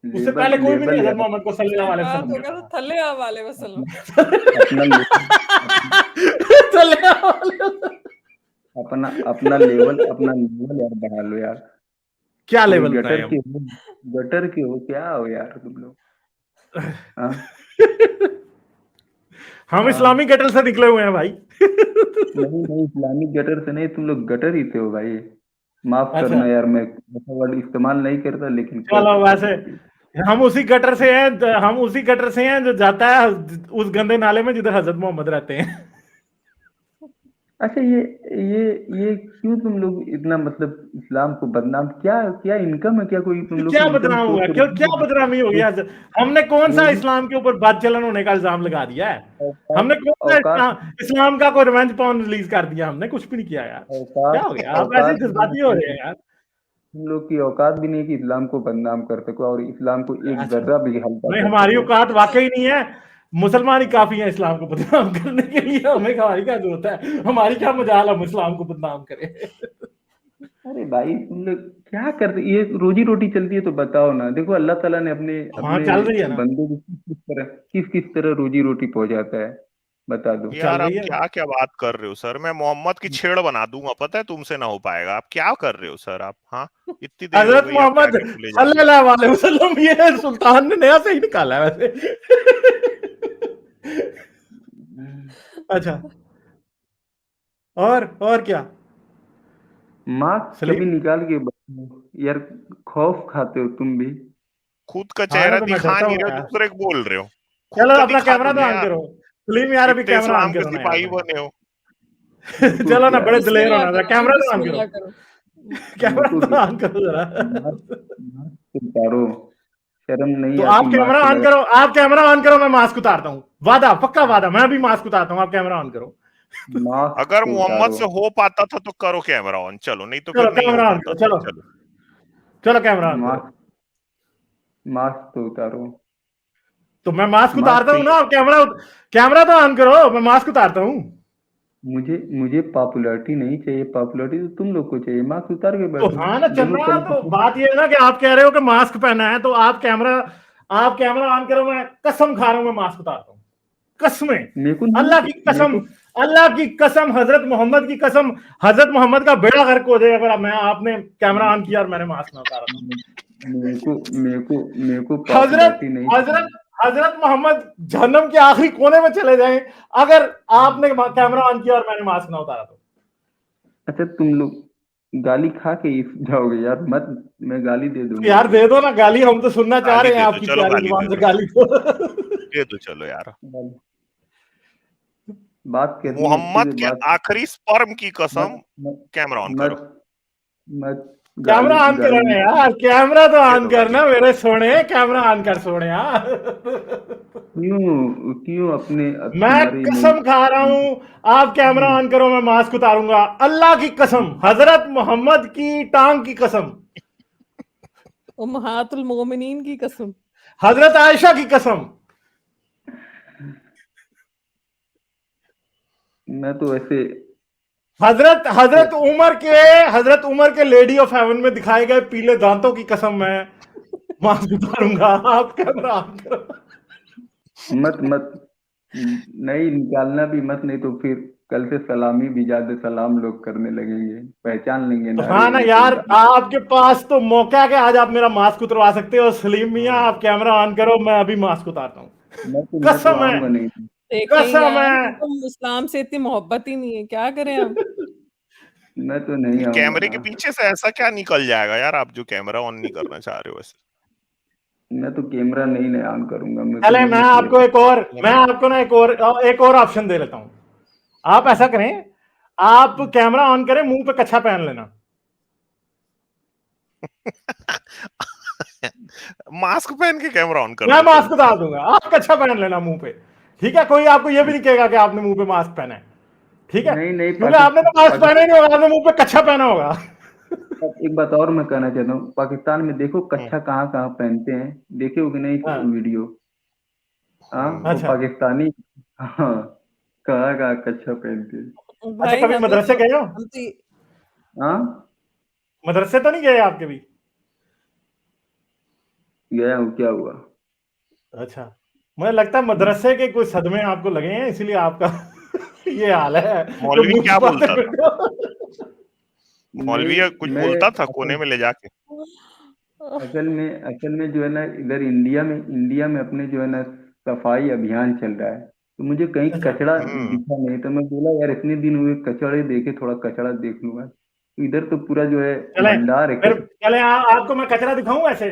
उससे लेबल पहले कोई भी नहीं लेबल हजरत यार, मोहम्मद को उसके सल्लल्लाहु अलैहि बाद वसल्लम होगा कहता तो था। थल्ले वाले वसल्लम। अपना अपना सल्लल्लाहु अलैहि वसल्लम। अपना अपना लेवल यार बढ़ा लो यार। क्या थोड़ी लेवल बनाए हम? गटर के हो क्या हो यार तुम लोग? हाँ हम हाँ। इस्लामिक गटर से निकले हुए हैं भाई। नहीं नहीं, इस्लामिक गटर से नहीं, तुम लोग गटर ही थे हो भाई। माफ अच्छा, करना यार, मैं ऐसा वर्ड इस्तेमाल नहीं करता लेकिन कर चलो देता वैसे कभी। हम उसी गटर से हैं जो जाता है उस गंदे नाले में जिधर हजरत मोहम्मद रहते हैं। अच्छा ये ये क्यों तुम लोग इतना मतलब इस्लाम को बदनाम, क्या क्या इनकम है क्या कोई तुम लोग क्या की इनकम बदनाम हुआ? सोर्स? क्यों, क्या बदनामी हो गया? हमने कौन सा रोजी इस्लाम के ऊपर बदचलन होने का इल्जाम लगा दिया है? औकात हमने कौन सा औकात इस्लाम का कोई रिवेंज पॉर्न रिलीज कर दिया? हमने कुछ भी नहीं किया यार। क्या औकात हो गया? आप ऐसे औकात भी जज्बाती हो नहीं रहे है, हैं यार। तुम लोग की औकात भी नहीं है कि इस्लाम को बदनाम कर सको, और इस्लाम को एक अच्छा, जर्रा भी हल्का नहीं कर हमारी सको। औकात वाकई नहीं है। मुसलमान ही काफी है इस्लाम को बदनाम करने के लिए, हमें हमारी क्या जरूरत है? हमारी क्या मजाल हम इस्लाम को बदनाम करें? अरे भाई तुम लोग क्या करते, ये रोजी रोटी चलती है तो बताओ ना। देखो अल्लाह ताला ने अपने हाँ, अपने चल रही है ना, बंदे को किस तरह रोजी रोटी पहुंचाता है, बता दो। चल यार आप रही है। क्या क्या बात कर रहे हो सर? मैं मोहम्मद की छेड़ बना दूंगा, पता है तुमसे ना हो पाएगा। आप क्या कर रहे हो सर आप? हाँ, इतनी देर हो हजरत गई, आप क्या मोहम्मद क्या बोले जा रहे हो? सल्लल्लाहु अलैहि वसल्लम, ये सुल्तान ने नया से ही निकाला है वैसे। अच्छा, और क्या? मास्क कभी सलीम, निकाल के यार, खौफ खाते हो तुम भी? खुद का खाना चेहरा तो मैं दिखा डरता नहीं हूँ रहे हो, यार। दूसरे को बोल रहे हो। खुद चलो का अपना दिखा कैमरा दो तो ना ऑन यार। करो। सलीम यार अभी इतने कैमरा ऑन इस्लाम के करो ना यार सिपाही अपना। बने हो। इनको चलो ना, क्या बड़े दिलेर बिस्मिल्लाह होना था, करो जी, कैमरा तो ऑन करो। बिस्मिल्लाह करो। कैमरा इनको तो क्या, ऑन करो जरा। मास्क उतारो, शर्म नहीं तो आती आप कैमरा मास्क ऑन लगा? करो, आप कैमरा ऑन करो, मैं मास्क उतारता हूँ। वादा, पक्का वादा, मैं भी मास्क उतारता हूँ, आप कैमरा ऑन करो। मास्क अगर तो मोहम्मद उतारो, से हो पाता था तो करो कैमरा ऑन, चलो, नहीं तो फिर चलो नहीं हो कैमरा ऑन पाता करो, था, चलो। चलो। चलो कैमरा ऑन करो। मास्क मास्क तो उतारो, तो मैं मास्क मास्क उतारता हूँ नहीं। ना, आप कैमरा तो ऑन करो, मैं मास्क उतारता हूँ। मुझे मुझे पॉपुलैरिटी नहीं चाहिए, पॉपुलैरिटी तो तुम लोग को चाहिए। मास्क उतार के तो बैठो। हाँ ना, चल देखो रहा कल है। तो बात ये है ना कि आप कह रहे हो कि मास्क पहना है, तो आप कैमरा ऑन करो, मैं कसम खा रहा हूँ, मैं मास्क उतारता हूँ। कसमें, मेरे को अल्लाह की नहीं मेरे कसम, को अल्लाह की कसम, हजरत मोहम्मद की कसम, हजरत मोहम्मद का बेड़ा गर्क हो जाएगा अगर मैं आपने कैमरा ऑन किया और मैंने मास्क ना उतारा तो। मेरे को हजरत पॉपुलैरिटी नहीं हजरत चाहिए। हजरत मोहम्मद जहन्नम के आखिरी कोने में चले जाएं अगर आपने कैमरा ऑन किया और मैंने मास्क ना उतारा तो। अच्छा गाली खा के ही जाओगे यार, मत, मैं गाली दे दूंगा। यार दे दो ना गाली, हम तो सुनना चाह गाली रहे हैं दे दो, आपकी चलो प्यारी गाली जुबान दे से दो, गाली को। दे दो चलो यार। बात करनी है, मोहम्मद अच्छे से के बात। आखिरी स्पर्म की कसम। मत कैमरा ऑन मत करो, मत कैमरा ऑन करो ना यार, कैमरा तो दे ऑन दो गाली। करना मेरे सोने, कैमरा ऑन कर सोने यार। क्यों क्यों अपने मैं तुम्हारे कसम खा रहा हूं, आप कैमरा ऑन करो, मैं मास्क उतारूंगा, अल्लाह की कसम, हजरत मोहम्मद की टांग की कसम, उम्महातुल मोमिनीन की कसम। हजरत आयशा की कसम। मैं तो ऐसे हजरत हजरत उमर के लेडी ऑफ हेवन में दिखाए गए पीले दांतों की कसम मैं मास्क उतारूंगा, आप कैमरा ऑन करो। मत मत नहीं निकालना भी मत, नहीं तो फिर कल से सलामी भी ज्यादा सलाम लोग करने लगेंगे, पहचान लेंगे तो नारे हाँ ना ये यार, कोई। आपके पास तो मौका है कि आज आप मेरा मास्क उतरवा सकते हो। सलीम मियां, आप कैमरा ऑन करो, मैं अभी मास्क उतारता हूँ। मैं तो कसम है, आऊंगा नहीं। देखें कसम यार, है। तो इस्लाम से इतनी मोहब्बत ही नहीं है, क्या करें हम। मैं तो नहीं आऊंगा कैमरे के ना। पीछे से ऐसा क्या निकल जाएगा यार, आप जो कैमरा ऑन नहीं करना चाह रहे हो वैसे। मैं तो कैमरा नहीं ऑन करूंगा, मेरे को चले, नहीं चाहिए। मैं आपको ना एक और ऑप्शन दे लेता हूँ। आप ऐसा करें, आप कैमरा ऑन करें, मुंह पे कच्छा पहन लेना। मास्क पहन के कैमरा ऑन कर मैं दो मास्क चलो। उतार दूंगा, आप कच्छा पहन लेना मुंह पे, ठीक है? कोई आपको ये भी नहीं कहेगा कि आपने मुंह पे मास्क पहना है, ठीक है? नहीं नहीं, क्योंकि आपने तो मास्क पहना ही नहीं होगा, आपने मुंह पे कच्छा पहना होगा। एक बात और मैं कहना चाहता हूँ, पाकिस्तान में देखो कच्छा कहाँ कहाँ पहनते हैं, देखे हो कि नहीं हाँ, वीडियो? हाँ, वो अच्छा पाकिस्तानी, हाँ, कहाँ कहाँ कच्छा पहनते हैं। अच्छा, भाई कभी मदरसे गए हो? हम तो हाँ, मदरसे तो नहीं गए आपके भी? गया हूँ, क्या हुआ? अच्छा, मुझे लगता है मदरसे के कोई सदमे आपको लगे हैं, इसीलिए आपका ये हाल है जो मौलवी मुंह क्या छुपाते बोलता था? फिरते हो। मौलवी नहीं, कुछ मैं बोलता था कोने में ले जाके? असल में जो है ना, इधर इंडिया में अपने जो है ना सफाई अभियान चल रहा है, तो मुझे कहीं अच्छा, कचरा दिखा नहीं, तो मैं बोला यार इतने दिन हुए कचड़े देखे, थोड़ा कचड़ा देख लूंगा। तो इधर तो पूरा जो है चले भंडार है फिर, चले आपको मैं कचरा दिखाऊं ऐसे?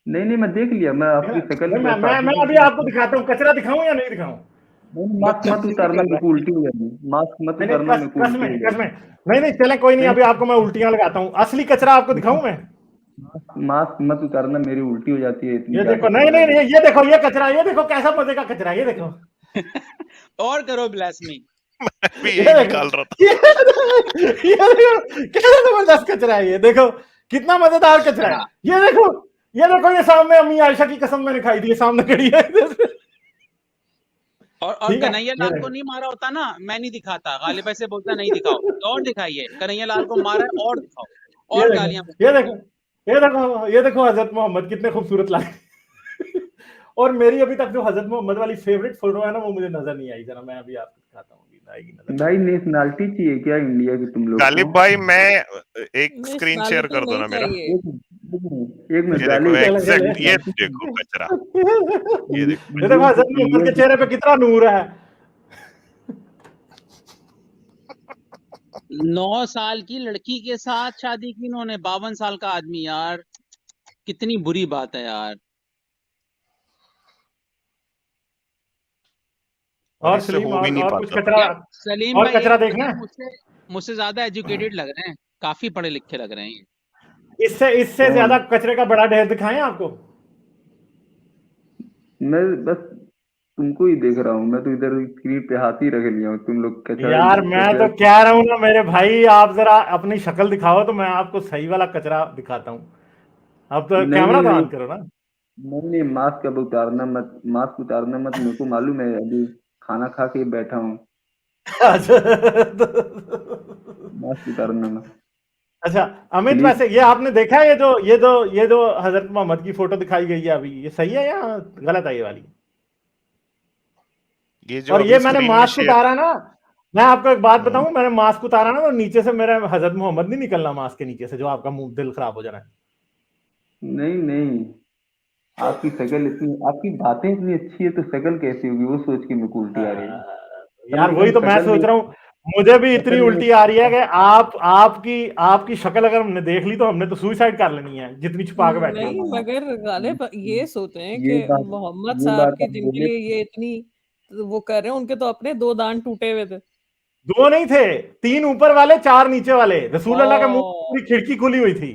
नहीं नहीं, मैं देख लिया, मैं आपकी शक्ल नहीं, पे बस मैं आंखों अभी से आपको दिखाता हूँ, कचरा दिखाऊं या नहीं दिखाऊं? नहीं, जो मास्क मत तफसीली उतारना, चल मेरे रहा को है। उल्टी हो जाएगी, मास्क मत नहीं नहीं, उतारना, मेरे को कस उल्टी हो में जाएगी। नहीं नहीं, चले कोई नहीं, नहीं अभी आपको मैं उल्टियां लगाता हूँ, असली कचरा आपको दिखाऊं मैं? मास्क मत उतारना, मेरी उल्टी हो जाती है इतनी ये ज्यादा देखो, नहीं कचरा नहीं देख। नहीं, ये देखो, ये कचरा, ये देखो कैसा मजे का कचरा, ये देखो, और करो ब्लास्मी। भी ये यही देखो, निकाल रहा था। ये देखो कैसा जबरदस्त कचरा है, ये देखो कितना मजेदार कचरा है, हाँ, ये देखो, ये देखो, ये सामने अम्मी आयशा की कसम मैंने खाई थी, ये सामने खड़ी है। और ठीक है, कन्हैया ये लाल को देखो, नहीं मारा होता ना, मैं नहीं दिखाता, गालिब भाई से बोलता नहीं दिखाओ, तो और दिखाइए, कन्हैया लाल को मारा है और दिखाओ, ये और देखो, गालियां ये बकते देखो, ये देखो, ये देखो हजरत मोहम्मद कितने खूबसूरत लगे। और मेरी अभी तक जो हजरत मोहम्मद वाली फेवरेट फोटो है ना, वो मुझे नजर नहीं आई, जरा मैं अभी आपको दिखाता हूँ, आएगी नजर। भाई नेशनैलिटी चाहिए क्या इंडिया की तुम लोग को? गालिब भाई, मैं एक स्क्रीन शेयर नेशनैलिटी कर दो नहीं ना मेरा। चाहिए। एक मिनट ये देखो, गाली, चले चले, एग्जैक्ट ये देखो कचरा, ये देखो। ये देखो हजरत मोहम्मद के चेहरे पे कितना नूर है। 9 साल की लड़की के साथ शादी की इन्होंने, 52 साल का आदमी, यार कितनी बुरी बात है यार। और और इससे सलीम, हो भी नहीं और कुछ पाता। कचरा, यार सलीम और भाई एक कचरा बात देखना है, है? मुझसे मुझसे ज्यादा एजुकेटेड लग रहे हैं, काफी पढ़े लिखे लग रहे हैं ये। इससे इससे कौन? ज्यादा कचरे का बड़ा ढेर दिखाएं आपको? मैं बस तुमको ही देख रहा हूँ, मैं तो इधर स्क्रीन पे हाथ ही रख लिया हूँ, तुम लोग कचरा यार मैं तो कचरा। कह रहा हूँ ना मेरे भाई, आप जरा अपनी शक्ल दिखाओ तो मैं आपको सही वाला कचरा दिखाता हूँ। अब तो नहीं कैमरा नहीं तो नहीं ऑन करो ना। नहीं नहीं, मास्क अब उतारना मत, मास्क उतारना मत, मेरे को मालूम है, अभी खाना खा के बैठा हूँ, अच्छा, मास्क उतारना मत अच्छा अमित, प्लीज। वैसे ये आपने देखा है, ये जो हजरत मोहम्मद की फोटो दिखाई गई है अभी, ये सही है या गलत है ये वाली? ये जो और अभी ये मैंने स्क्रीन में मास्क शेयर। उतारा ना, मैं आपको एक बात बताऊं, मैंने मास्क उतारा ना तो नीचे से मेरा हजरत मोहम्मद नहीं निकलना मास्क के नीचे से, जो आपका मुंह दिल खराब हो जाना है। नहीं नहीं, आपकी शक्ल इतनी, आपकी बातें इतनी अच्छी है तो शक्ल कैसी होगी, वो सोच के मेरे को उल्टी आ रही है। कम यार से वही कम तो मैं शक्ल सोच में, रहा हूँ, मुझे भी इतनी असल में उल्टी आ रही है कि आपकी शक्ल अगर हमने देख ली तो हमने तो सुसाइड कर लेनी है, जितनी छुपा के बैठे नहीं, हो। मगर गालिब ये सोचें ये कि बात मोहम्मद ये साहब बात की आप जिनके बोले लिए ये इतनी वो कर रहे हैं, उनके तो अपने 2 दांत टूटे हुए थे। 2 नहीं थे, 3 ऊपर वाले, 4 नीचे वाले। रसूल अल्लाह के मुंह में ओह! पूरी खिड़की खुली हुई थी।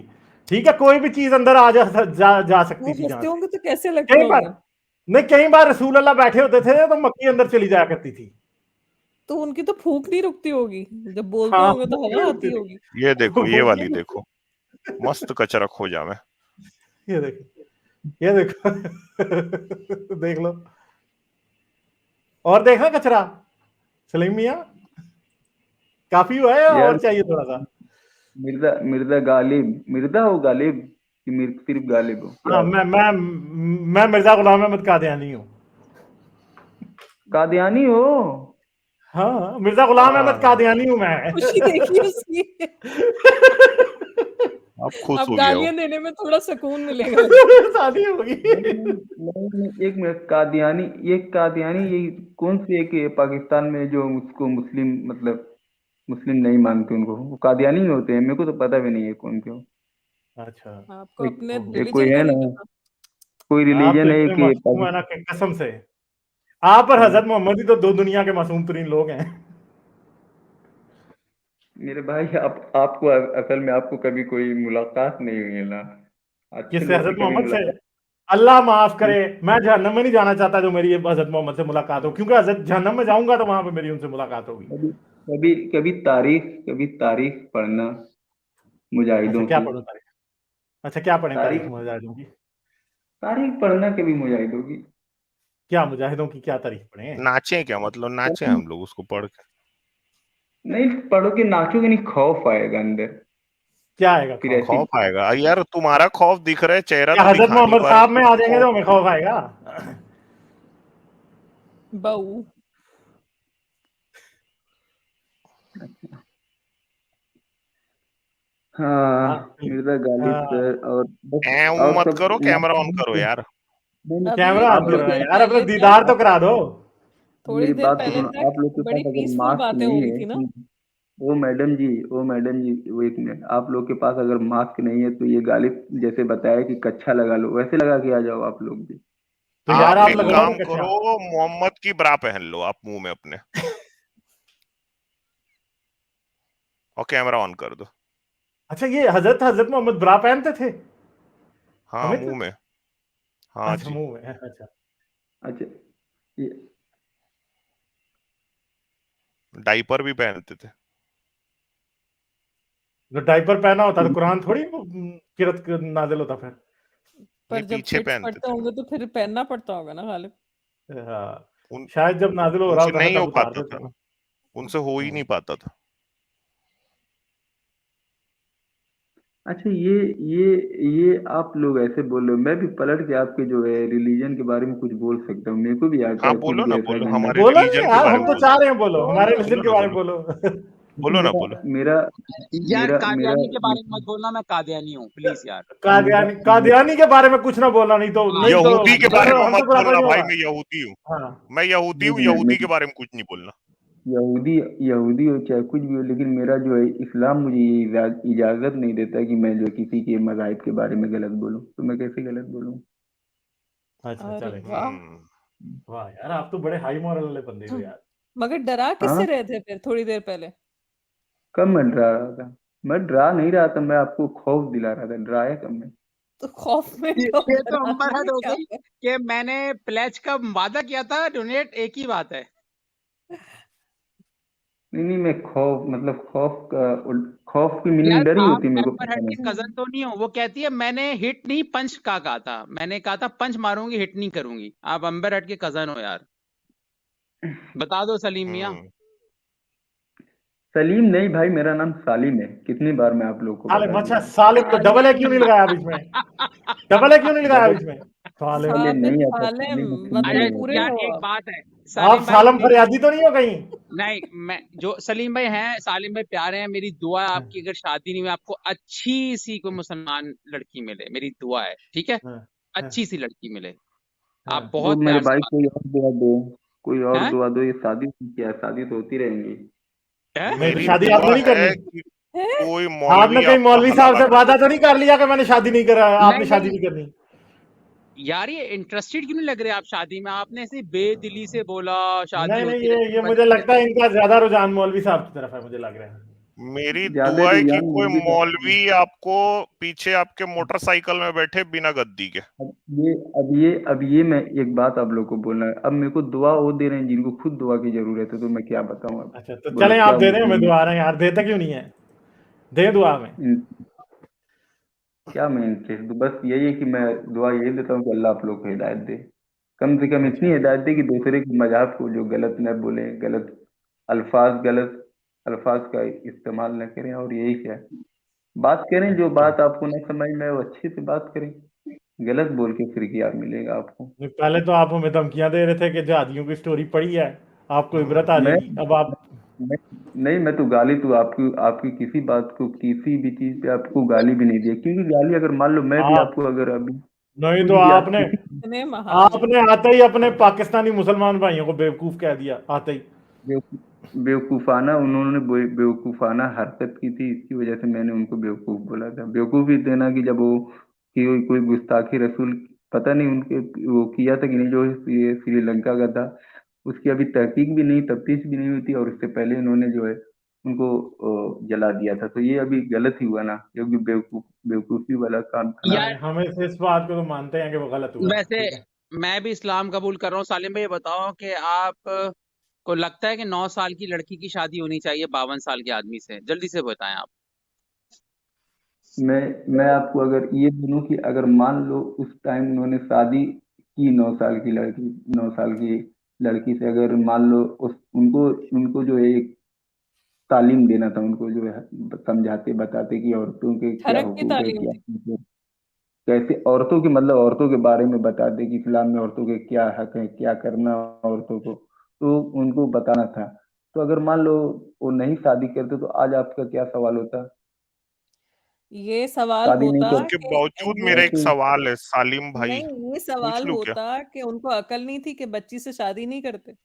ठीक है, कोई भी चीज अंदर आ जा सकती वो थी जहां हँसते से। होंगे तो कैसे लगते कई बार होंगे? नहीं, कई बार रसूल अल्लाह बैठे होते थे तो मक्खी अंदर चली जाया करती थी। तो उनकी तो फूँक नहीं रुकती होगी, जब बोलते हाँ, होंगे तो फूंक नहीं हवा रुकती आती थी। होगी। ये देखो, ये फूंक वाली नहीं देखो, रुकती। मस्त कचरा खोजा में। ये देखो, ये देखो। देख लो, और देखा कचरा सलीम मियाँ, काफी हुआ है या यार और चाहिए थोड़ा सा? मिर्जा मिर्जा गालिब, मिर्जा हो गालिब कि सिर्फ गालिब हो क्या हाँ, हो? मैं मिर्जा गुलाम अहमद कादियानी हूँ। कादियानी हो? हाँ, मिर्जा गुलाम अहमद हाँ, कादियानी हूँ मैं। खुशी देखिए उसकी। अब खुश अब हो गया वो। गालियाँ देने में थोड़ा सुकून मिलेगा। शादी होगी। नहीं नहीं नहीं नहीं, एक मिनट, कादियानी, ये कादियानी ये कौन सी एक ये पाकिस्तान में जो उसको मुस्लिम मतलब मुस्लिम नहीं मानते उनको, वो कादियानी में होते हैं? मेरे को तो पता भी नहीं है कौन क्यों। अच्छा, आपको एक अपने एक कोई रिलीजन का है नहीं ना, पता? कोई आप तो रिलीजन है इतने कि मासूम है ना कि कसम से, आप और हजरत मोहम्मद ही तो 2 दुनिया के मासूम तरीन लोग हैं। मेरे भाई आपको असल में आपको कभी कोई मुलाकात नहीं हुई है ना, अच्छे किससे? लोग हजरत की कभी मोहम्मद से? मुलाकात अल्लाह माफ करे, नहीं। मैं जहन्नम में नहीं जाना चाहता जो मेरी हजरत मोहम्मद से मुलाकात हो, क्योंकि हजरत जहन्नम में जाऊंगा तो वहां पे मेरी उनसे मुलाकात होगी। कभी कभी कभी तारीख पढ़ना अच्छा, मुजाहिदों क्या की, पढ़ो तारीख? अच्छा, क्या पढ़ें तारीख तारीख मुजाहिदों की? तारीख पढ़ना कभी मुजाहिदों की। क्या मुजाहिदों की क्या तारीख पढ़ें? नाचे क्या मतलब, नाचे हम लोग उसको पढ़ के? नहीं पढ़ोगे नाचोगे नहीं, खौफ आएगा अंदर, क्या आएगा फिर खौफ? ऐसी खौफ आएगा यार, तुम्हारा खौफ दिख रहा है, चेहरा क्या तो हजरत दिखा नहीं मोहम्मद पा रहे, साहब में तो आ जाएंगे खौफ। तो हमें खौफ आएगा? बहू। हाँ हाँ, मिर्जा गालिब हाँ। सर, और बस वो और मत सब करो, कैमरा ऑन करो नहीं यार। नहीं, अभी कैमरा ऑन आप थोड़ी लोग करना है देर यार, अपना पहले दीदार तक तो करा दो। थोड़ी मेरी देर बात तो पहले सुनो, तक आप लोग के बड़ी पास अगर पीसफुल मास्क बातें हो नहीं रही है थी ना। वो मैडम जी वो एक मिनट, आप लोग के पास अगर मास्क नहीं है तो ये गालिब जैसे बताया कि कच्छा लगा लो, वैसे लगा के आ जाओ आप लोग भी। तो यार आप आप एक लगवा हाँ, दो काम कच्चा। करो, मोहम्मद की ब्रा पहन लो आप मुंह में अपने, और कैमरा ऑन कर दो। अच्छा, ये हजरत मोहम्मद ब्रा पहनते थे? हाँ, हमें तो, मुंह में। हाँ अच्छा जी। मुंह में है, अच्छा। अच्छा ये डाइपर भी पहनते थे। जो डायपर पहना होता तो कुरान थोड़ी किरत नाजिल होता फिर। नहीं, पर जब पीछे किड्स पहनते पढ़ते थे होंगे तो फिर पहनना पड़ता होगा ना गालिब। हाँ, उन शायद जब नाजिल हो रहा उनसे होता था नहीं हो तब उतार पाता देते था, थे। उनसे हो ही नहीं पाता था। अच्छा ये आप लोग ऐसे बोल रहे हो, मैं भी पलट के आपके जो है रिलीजन के बारे में कुछ बोल सकता हूँ, मेरे को भी आता हाँ, है कुछ बोलो भी ना, ऐसा बोलो, गंदा। हमारे बोलो ना रिलीजन के यार, बारे हम में तो बोलो। चाह रहे हैं, बोलो हमारे बोलो। रिलीजन बोलो के ना, बारे में बोलो, बोलो। बोलो ना, मेरा बोलो। मेरा यार मेरा मेरा कादियानी के बारे में मत बोलना, मैं कादियानी हूँ प्लीज यार। मेरा कादियानी के बारे में कुछ ना बोलना, नहीं तो हाँ, नहीं तो यहूदी के बारे में हमसे मत बुरा कोई बोलना नहीं भाई, होगा। मैं यहूदी हूँ। हाँ, मैं यहूदी हूँ, एक मिनट, यहूदी के बारे में कुछ नहीं बोलना। यहूदी यहूदी हो चाहे कुछ भी हो, लेकिन मेरा जो है इस्लाम मुझे ये इजाजत नहीं देता कि मैं जो किसी के मज़ाहिब के बारे में गलत बोलूं, तो मैं कैसे गलत बोलूं? अच्छा अरे चलेगा। वाह। हम्म। वाह यार, आप तो बड़े हाई मॉरल वाले बंदे हो यार। मगर डरा हाँ, किससे रहे थे फिर थोड़ी देर पहले? कब मैं डरा रहा था? मैं डरा नहीं रहा था, मैं आपको खौफ दिला रहा था, डराया कब मैं? तो खौफ में ये तो डराने अंबर हद में हो क्या गई है? कि मैंने प्लेज का वादा किया था, डोनेट एक ही बात है। नहीं नहीं, मैं खौफ मतलब खौफ की यार मीनिंग डर ही आप होती है, मेरे को एम्बर पता हर्ड की नहीं। कजन तो नहीं हो? वो कहती है मैंने हिट नहीं पंच का कहा था, मैंने कहा था पंच मारूंगी हिट नहीं करूंगी। आप एम्बर हर्ड के कजन हो यार, बता दो सलीम मियाँ। हम्म। सलीम नहीं भाई, मेरा नाम सालिम है, कितनी बार मैं आप लोग को सालिम, बता अच्छा दिया। सालिम, तो डबल ए क्यों नहीं सालिम। लगाया बीच में? डबल ए क्यों नहीं लगाया डबल बीच में? सालिम। पहले साबित नहीं आता, सालिम सालिम अच्छे अरे मतलब नहीं पूरे आता। यार हो एक आप। बात है आप सलीम भाई, सालम फरियादी तो नहीं हो कहीं? नहीं मैं जो सलीम भाई हैं, सालिम भाई प्यारे हैं, मेरी दुआ है हाँ, आपकी अगर शादी नहीं हुई आपको अच्छी सी कोई मुसलमान लड़की मिले, मेरी दुआ है, ठीक है? हाँ, हाँ, अच्छी सी लड़की मिले, आप हाँ। वो बहुत मेरे प्यार से भाई बात कोई और दुआ दो, कोई और हैं। दुआ दो, ये शादी क्या है, शादी तो होती रहेंगी। हैं? नहीं तो मेरी शादी दुआ आपने नहीं है करनी? कि कोई आपने मौलवी कहीं आपका मौलवी साहब से हलाला वादा तो नहीं कर लिया कि मैंने शादी नहीं करा, आपने नहीं शादी नहीं नहीं करनी? यार, ये इंटरेस्टेड क्यों नहीं लग रहे आप शादी में? आपने ऐसे बेदिली से बोला शादी नहीं नहीं, होती रहेगी, ये मुझे बच्चे लगता है इनका ज्यादा रुझान मौलवी साहब की तरफ है, मुझे लग रहा है। मेरी ज्यादा दुआ है कि रुझान कोई मौलवी साहब का है। मौलवी आपको पीछे आपके मोटरसाइकिल में बैठे बिना गद्दी के। अब ये मैं एक बात आप लोग को बोलना है। अब मेरे को दुआ वो दे रहे हैं जिनको खुद दुआ की जरूरत है, तो मैं क्या बताऊं अब। अच्छा तो बोलो चलें, आप क्या दे दें हमें मैं दुआ रहे हैं यार, देते क्यों नहीं है? दे दुआ में। क्या मैं इनसे बस यही है कि मैं दुआ यही देता हूँ कि अल्लाह आप लोग को हिदायत दे, कम से कम इतनी अच्छा हिदायत दे कि दूसरे के मजाक को जो गलत न बोले, गलत अल्फाज का इस्तेमाल न करें, और यही क्या बात करें, जो अच्छा। बात आपको न समझ में आए वो अच्छे से बात करें, गलत बोल के फिर क्या मिलेगा आपको। नहीं, पहले तो आप हमें धमकियां दे रहे थे कि जहादियों की स्टोरी पढ़ी है, आपको इबरत आ मैं, जाएगी, अब आप। मैं नहीं, मैं तो गाली तो आपकी आपकी किसी बात को, किसी भी चीज पे आपको गाली भी नहीं दी है, क्योंकि गाली अगर मान लो मैं भी आप आपको अगर अभी नहीं कुछ तो भी आप आपने किसी इतने महान है। आपने आते ही अपने पाकिस्तानी मुसलमान भाइयों को बेवकूफ कह दिया आते ही। बेवकूफाना उन्होंने बेवकूफाना हरकत की थी, इसकी वजह से मैंने उनको बेवकूफ बोला था। बेवकूफी देना कि जब वो कि कोई गुस्ताखी रसूल, पता नहीं उनके वो किया था कि नहीं, जो ये श्रीलंका का था, उसकी अभी तहकीक भी नहीं, तफ्तीश भी नहीं हुई थी, और उससे पहले इन्होंने जो है उनको जला दिया था। तो ये अभी गलत ही हुआ ना, क्योंकि बेवकूफी वाला काम था ना। यार हमें से इस बात को तो मानते हैं कि वो गलत हुआ है, वैसे ठीक है। मैं भी इस्लाम कबूल कर रहा हूँ। सालिम भाई, ये बताओ कि आप को लगता है कि 9 साल की लड़की की शादी होनी चाहिए 52 साल के आदमी से? जल्दी से बताएं आप। मैं आपको अगर ये बोलूं कि अगर मान लो उस टाइम उन्होंने शादी की 9 साल की लड़की से, अगर मान लो उनको उनको जो है एक तालीम देना था, उनको जो है समझाते बताते कि औरतों के क्या ठरक की हुकूक है, तालीम क्या थी। कैसे औरतों के, मतलब औरतों के बारे में बताते कि इस्लाम में औरतों के क्या हक है, क्या करना औरतों को, तो उनको बताना था। तो अगर मान लो वो नहीं शादी करते, तो आज आपका क्या सवाल होता। ये सवाल शादी नहीं होता कर उसके कि बावजूद मेरा एक ऐसे सवाल है सालिम भाई, नहीं, ये पूछ सवाल लूं क्या? होता कि उनको अकल नहीं थी कि बच्ची से शादी नहीं करते।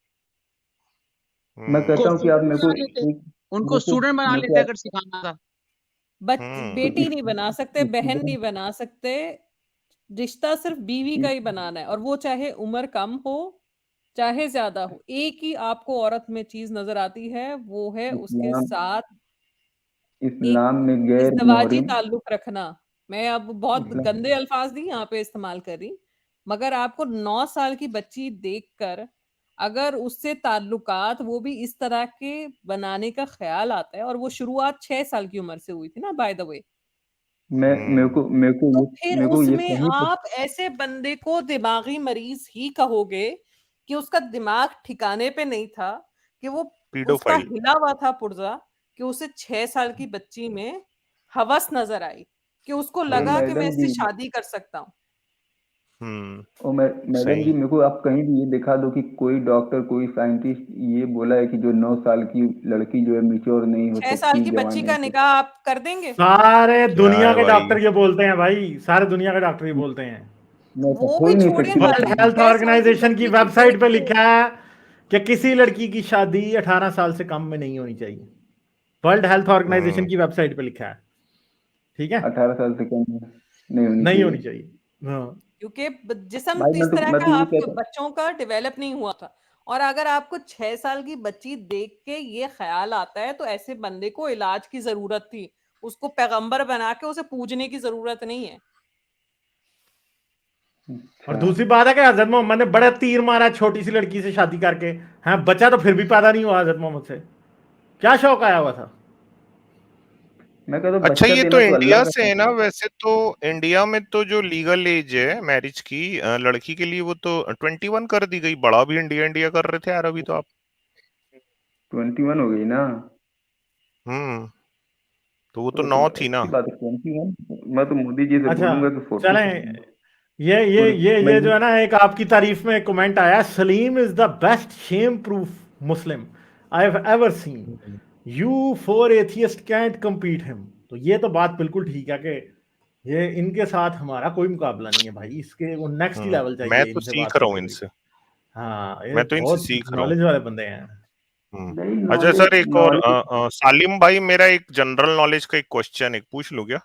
मैं को कहता हूँ कि आप स्टूडेंट बना लेते, उनको स्टूडेंट बना मेरे लेते को अगर सिखाना था। तो बेटी इस नहीं बना सकते, बहन नहीं स्टूडेंट बना सकते। रिश्ता सिर्फ बीवी का ही बनाना है, और वो चाहे उम्र कम हो चाहे ज्यादा हो। एक ही आपको औरत में चीज नजर आती है, वो है उसके इस्लाम साथ एक इस्लाम में गैर इज़्दवाजी मोहरिम ताल्लुक रखना। मैं अब बहुत इस्लाम गंदे अल्फाज नहीं यहाँ पे इस्तेमाल कर रही, मगर आपको 9 साल की बच्ची देखकर अगर उससे ताल्लुकात वो भी इस तरह के बनाने का ख्याल आता है, और वो शुरुआत 6 साल की उम्र से हुई थी ना, बाय द वे। मैं तो फिर मेरे को ये उसमें कहीं पर आप ऐसे बंदे को दिमागी मरीज ही कहोगे कि उसका दिमाग ठिकाने पे नहीं था, कि वो उसका पीडोफाइल। हिला हुआ था पुर्जा, कि उसे 6 साल की बच्ची में हवस नजर आई, कि उसको ओ लगा कि मैं मैडम इससे जी, शादी कर सकता हूँ। मैडम सही। जी, मेरे को आप कहीं भी ये दिखा दो कि कोई डॉक्टर, कोई साइंटिस्ट ये बोला है कि जो 9 साल की लड़की जो है मिच्योर नहीं हो 6 साल सकती की जवान बच्ची नहीं का हो सकती। निकाह आप कर देंगे? सारे क्या दुनिया है के भाई? डॉक्टर ये बोलते हैं भाई, सारे दुनिया के डॉक्टर ये बोलते हैं। मैं तो वो हो भी ही नहीं छोड़िए, सकती हर वर्ल्ड लड़की। हेल्थ 6 साल की ऑर्गेनाइजेशन की बच्ची को देख वेबसाइट पे के। लिखा है कि किसी लड़की की शादी 18 साल से कम में नहीं होनी चाहिए। वर्ल्ड हेल्थ ऑर्गेनाइजेशन हम्म। की वेबसाइट पे लिखा है, ठीक है। 18 साल से कम नहीं होनी नहीं चाहिए। होनी चाहिए, हाँ। क्योंकि जिस्म भाई इस तरह मैं का तो ये आप कहता बच्चों का डेवलप नहीं हुआ था। और अगर आपको 6 साल की बच्ची देख के ये ख्याल आता है, तो ऐसे बंदे को इलाज की जरूरत थी, उसको पैगंबर बना के उसे पूजने की जरूरत नहीं है। और अच्छा, दूसरी बात है कि हजरत मोहम्मद ने बड़ा तीर मारा छोटी सी लड़की से शादी करके, हैं बच्चा तो फिर भी पैदा नहीं हुआ हजरत मोहम्मद से। क्या शौक आया हुआ था? मैं कहता हूँ अच्छा, बच्चा ये तो देना तो अल्लाह इंडिया का से है काम ना? है। वैसे तो इंडिया में तो जो लीगल एज है मैरिज की लड़की के लिए, वो तो 21 कर दी गई। बड़ा भी इंडिया इंडिया कर रहे थे यार अभी तो आप। 21 हो गई ना। हम्म। तो वो तो तो 9 थी ना। अच्छी बात है, 21। मैं तो मोदी जी से अच्छा बोलूंगा कि 40 चलें, ये जो मैं है ना, एक आपकी तारीफ में कमेंट आया, Salim is the best shame proof Muslim I have ever seen, you four atheist can't compete him. तो ये तो बात बिल्कुल ठीक है कि ये इनके साथ हमारा कोई मुकाबला नहीं है भाई, इसके वो नेक्स्ट ही लेवल मैं चाहिए तो इनसे सीख बात रहा हूँ करने के लिए। इनसे। हाँ, ये मैं तो इनसे बहुत सीख रहा हूँ। नॉलेज वाले बंदे हैं। नहीं अच्छा सर, एक और नॉलेज सालिम भाई, मेरा एक जनरल नॉलेज का एक क्वेश्चन एक पूछ लूं क्या?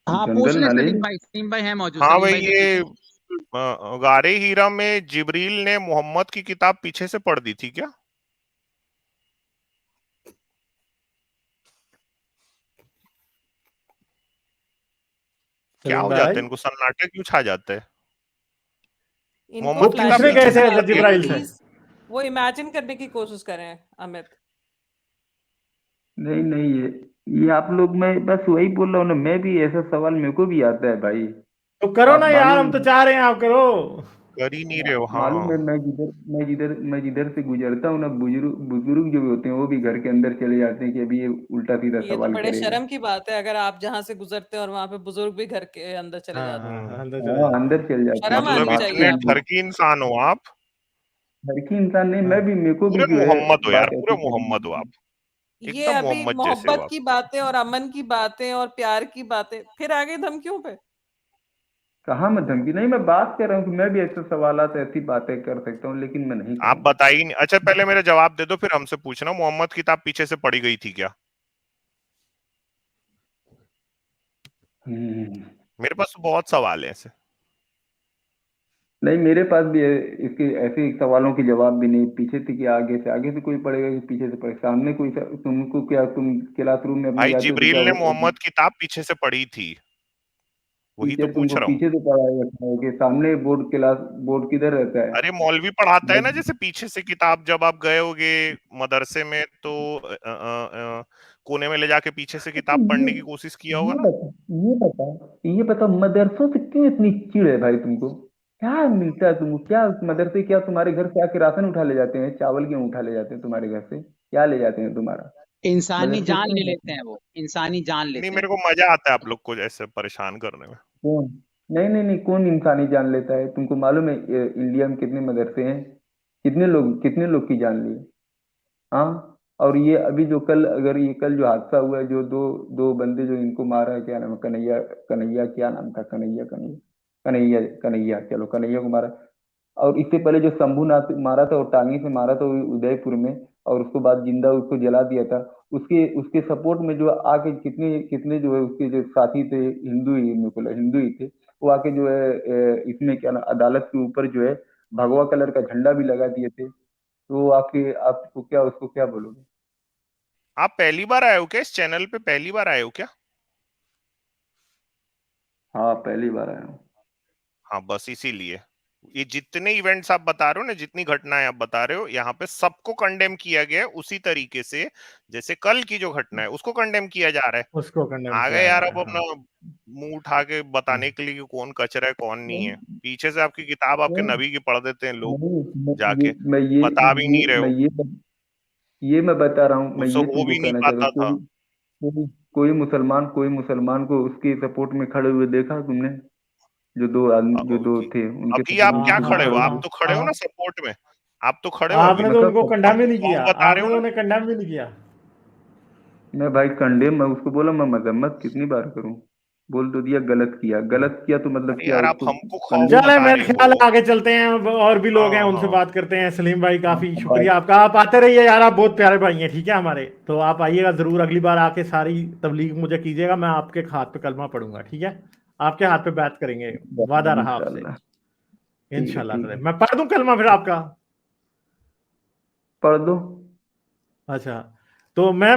हाँ पूछ जनरल ले नॉलेज। सलीम भाई है मौजूद, हाँ सलीम भाई, भाई से ये पूछे। गारे हीरा में जिब्रील ने मोहम्मद की किताब पीछे से पढ़ दी थी क्या? क्या सलीम हो जाता भाई है इनको, सन्नाटे क्यों छा जाते हैं? इनको वो मोहम्मद किताब पूछने पीछे फ्लैशबैक से कैसे आ हैं पढ़ रहे दी हैं जिब्राइल होगी। से? प्लीज, वो इमेजिन करने की कोशिश करें अमित। नहीं नहीं, ये आप लोग, मैं बस वही बोल रहा हूँ ना, मैं भी ऐसा सवाल मेरे को भी आता है भाई। तो करो आप ना यार, हम तो मालूम चाह रहे हैं आप करो। कर ही नहीं रहे हो। मालूम है, हाँ, मैं जिधर से गुजरता हूँ ना, बुजुर्ग बुजुर्ग जो होते हैं वो भी घर के अंदर चले जाते हैं कि अभी ये उल्टा सीधा ये तो सवाल बड़े करेगा। शर्म की बात है अगर आप जहाँ से गुजरते हैं और वहां पे बुजुर्ग भी घर के अंदर चले हाँ जाते हैं। हाँ, अंदर चले हाँ, जाते अंदर हैं। चल जाते हैं, शर्म तो मतलब आनी भागते चाहिए इतने हैं आपको। लोग। ठरकी इंसान हो आप। हर की इंसान नहीं, मैं हाँ भी, मेरे को भी पूरे जो है मोहम्मद हो यार, बात पूरे ऐसी मोहम्मद हो करनी। आप। ये एकदम अभी मोहम्मद जैसे हो मोहब्बत आप। की बातें और अमन की बातें और प्यार की बातें, फिर आगे धमकियों पे। कहाँ मैं धमकी, नहीं, मैं बात कर रहा हूँ कि मैं भी ऐसे सवालात ऐसी बातें कर सकता हूँ, लेकिन मैं नहीं आप करूंगा। बताइए नहीं। अच्छा, पहले मेरा जवाब दे दो, फिर हमसे पूछना, मोहम्मद किताब पीछे से पढ़ी गई थी क्या? हम्म, मेरे पास तो बहुत सवाल है ऐसे। नहीं, मेरे पास भी है इसके ऐसे सवालों के जवाब भी नहीं, पीछे से कि आगे से कोई पढ़ेगा कि पीछे से पढ़े, सामने कोई तुमको क्या, तुम क्लासरूम में अपने भाई जाते हो तो जिब्रील क्या ने मोहम्मद किताब पीछे से पढ़ी थी, वही तो टीचर पूछ तुमको रहा हूँ। पीछे से पढ़ाए रखा है कि सामने बोर्ड किधर रहता है? अरे मौलवी पढ़ाता है ना, जब जैसे पीछे से किताब, जब आप गए होगे मदरसे में तो कोने में ले जाके पीछे से अच्छा, किताब पढ़ने की कोशिश किया होगा ये ना। बता ये बता ये बता, मदरसों से क्यों इतनी चिढ़ है भाई तुमको? क्या मिलता है तुमको? क्या मदरसे, क्या तुम्हारे घर से आके राशन उठा ले जाते हैं? चावल क्यों उठा ले जाते हैं तुम्हारे घर से? क्या ले जाते हैं तुम्हारा? इंसानी मदरसे जान क्यों ले जाते लेते हैं? हैं वो, इंसानी जान नहीं, लेते हैं। मेरे को मजा आता है आप लोग को ऐसे परेशान करने में। कौन? नहीं नहीं नहीं, कौन इंसानी जान लेता है? तुमको मालूम है इंडिया में कितने मदरसे हैं? कितने लोग की जान ली? हाँ। और ये अभी जो कल, अगर ये कल जो हादसा हुआ है, जो दो दो बंदे जो इनको मारा है, क्या नाम है, कन्हैया, कन्हैया क्या नाम था, कन्हैया कन्हैया कन्हैया कन्हैया, चलो कन्हैया को मारा। और इससे पहले जो शंभूनाथ मारा था, वो टांगी से मारा था, वो उदयपुर में। और उसको बाद जिंदा उसको जला दिया था। उसके उसके सपोर्ट में जो आके कितने कितने जो है उसके जो साथी थे, हिंदू ही, मेरे को लगा हिंदू ही थे, वो आके जो है इसमें क्या ना, अदालत के ऊपर जो है भगवा कलर का झंडा भी लगा दिए थे। तो आपके आपको क्या, उसको क्या बोलोगे? आप पहली बार आए हो क्या इस चैनल पे? पहली बार आए हो क्या? हाँ, पहली बार आया हूँ। हाँ, बस इसीलिए ये जितने इवेंट्स आप बता रहे हो ना, जितनी घटनाएं आप बता रहे हो, यहाँ पे सबको कंडेम किया गया है उसी तरीके से जैसे कल की जो घटना है उसको कंडेम किया जा रहा है। उसको कंडेम आ किया गए जा यार रहा अब है। अपना हाँ मुंह उठा के बताने के लिए कि कौन कचरा है कौन नहीं है। पीछे से आपकी किताब आपके नहीं नबी की पढ़ देते हैं लोग नहीं, जाके, बता भी नहीं रहे हो। ये मैं बता रहा हूँ, मैं उससे ये हो तुमको भी नहीं कहना चाह रहा पाता हूँ, था। कोई मुसलमान को उसके सपोर्ट में खड़े हुए देखा तुमने? जो दो थे उनके अभी सपोर्ट आप में हाँ क्या किसी को खड़े हो? खड़े आप हुए? हाँ तो खड़े हो हाँ। ना सपोर्ट में। आप तो खड़े हो अभी। आपने तो उनको मतलब कंडेम भी हमको नहीं किया, कौन बता रहे आपने हो तो ना। उन्हें कंडेम भी नहीं किया। मैं भाई कंडेम, मैं उसको बोला, मैं मजम्मत कितनी बार करूं? बोल तो दिया गलत किया तो मतलब अरे क्या यार, आप उसको हमको खौफ कंडेम? चले, बता मेरे रही ख्याल हो। है आगे चलते हैं, अब और भी लोग हैं हाँ उनसे हाँ। बात करते हैं। सलीम भाई काफी भाई, शुक्रिया आपका, आप आते रहिए यार, आप बहुत प्यारे भाई हैं, ठीक है हमारे। तो आप आइएगा जरूर, अगली बार आके सारी तबलीग मुझे कीजिएगा, मैं आपके हाथ पे कलमा पढ़ूंगा, ठीक है? आपके हाथ पे बात करेंगे, वादा रहा आपसे। इंशाल्लाह। ठीक है, इंशाल्लाह ठीक ताला। है। मैं पढ़ दूं कलमा फिर आपका? पढ़ दो। अच्छा, तो मैं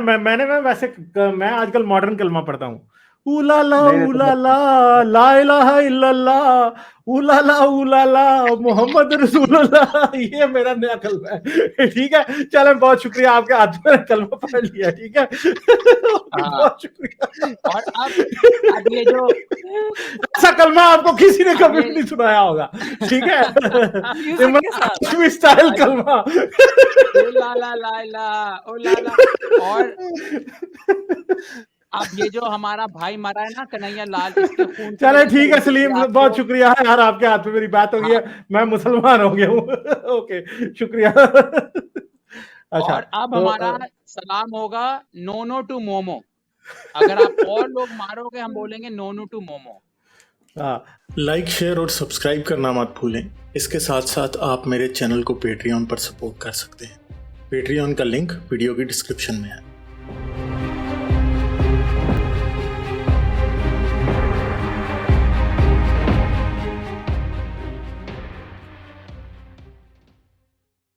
वैसे मैं आजकल मॉडर्न कलमा पढ़ता हूँ। उलाला नहीं नहीं, तो उलाला, ला इलाहा इल्लल्लाह, उलाला मोहम्मद रसूलुल्लाह, ये मेरा नया कलमा है, ठीक है? चले, बहुत शुक्रिया, आपके हाथ में कलमा पढ़ लिया, ठीक है? ओके, हाँ, बहुत शुक्रिया। और अब ये जो ऐसा कलमा आपको किसी ने अब कभी ये भी नहीं सुनाया होगा, ठीक है? म्यूजिक के इमरान साथ। हाशमी स्टाइल कलमा। ओ ला ला ला ला, ओ ला ला। और अब ये जो हमारा भाई मरा है ना, कन्हैया लाल, इसके खून की चले वजह से ठीक है जैसे कि सलीम, बहुत आपको, शुक्रिया है यार, आपके हाथ में मेरी बात हो गई हाँ, है, मैं मुसलमान हो गया हूँ। ओके, शुक्रिया। अच्छा, और अब तो हमारा सलाम होगा नोनो टू मोमो। अगर आप और लोग मारोगे हम बोलेंगे नोनो टू मोमो। हाँ, लाइक, शेयर और सब्सक्राइब करना मत भूलें। इसके साथ साथ आप मेरे चैनल को पेट्रियन पर सपोर्ट कर सकते हैं। पेट्रियन का लिंक वीडियो की डिस्क्रिप्शन में है।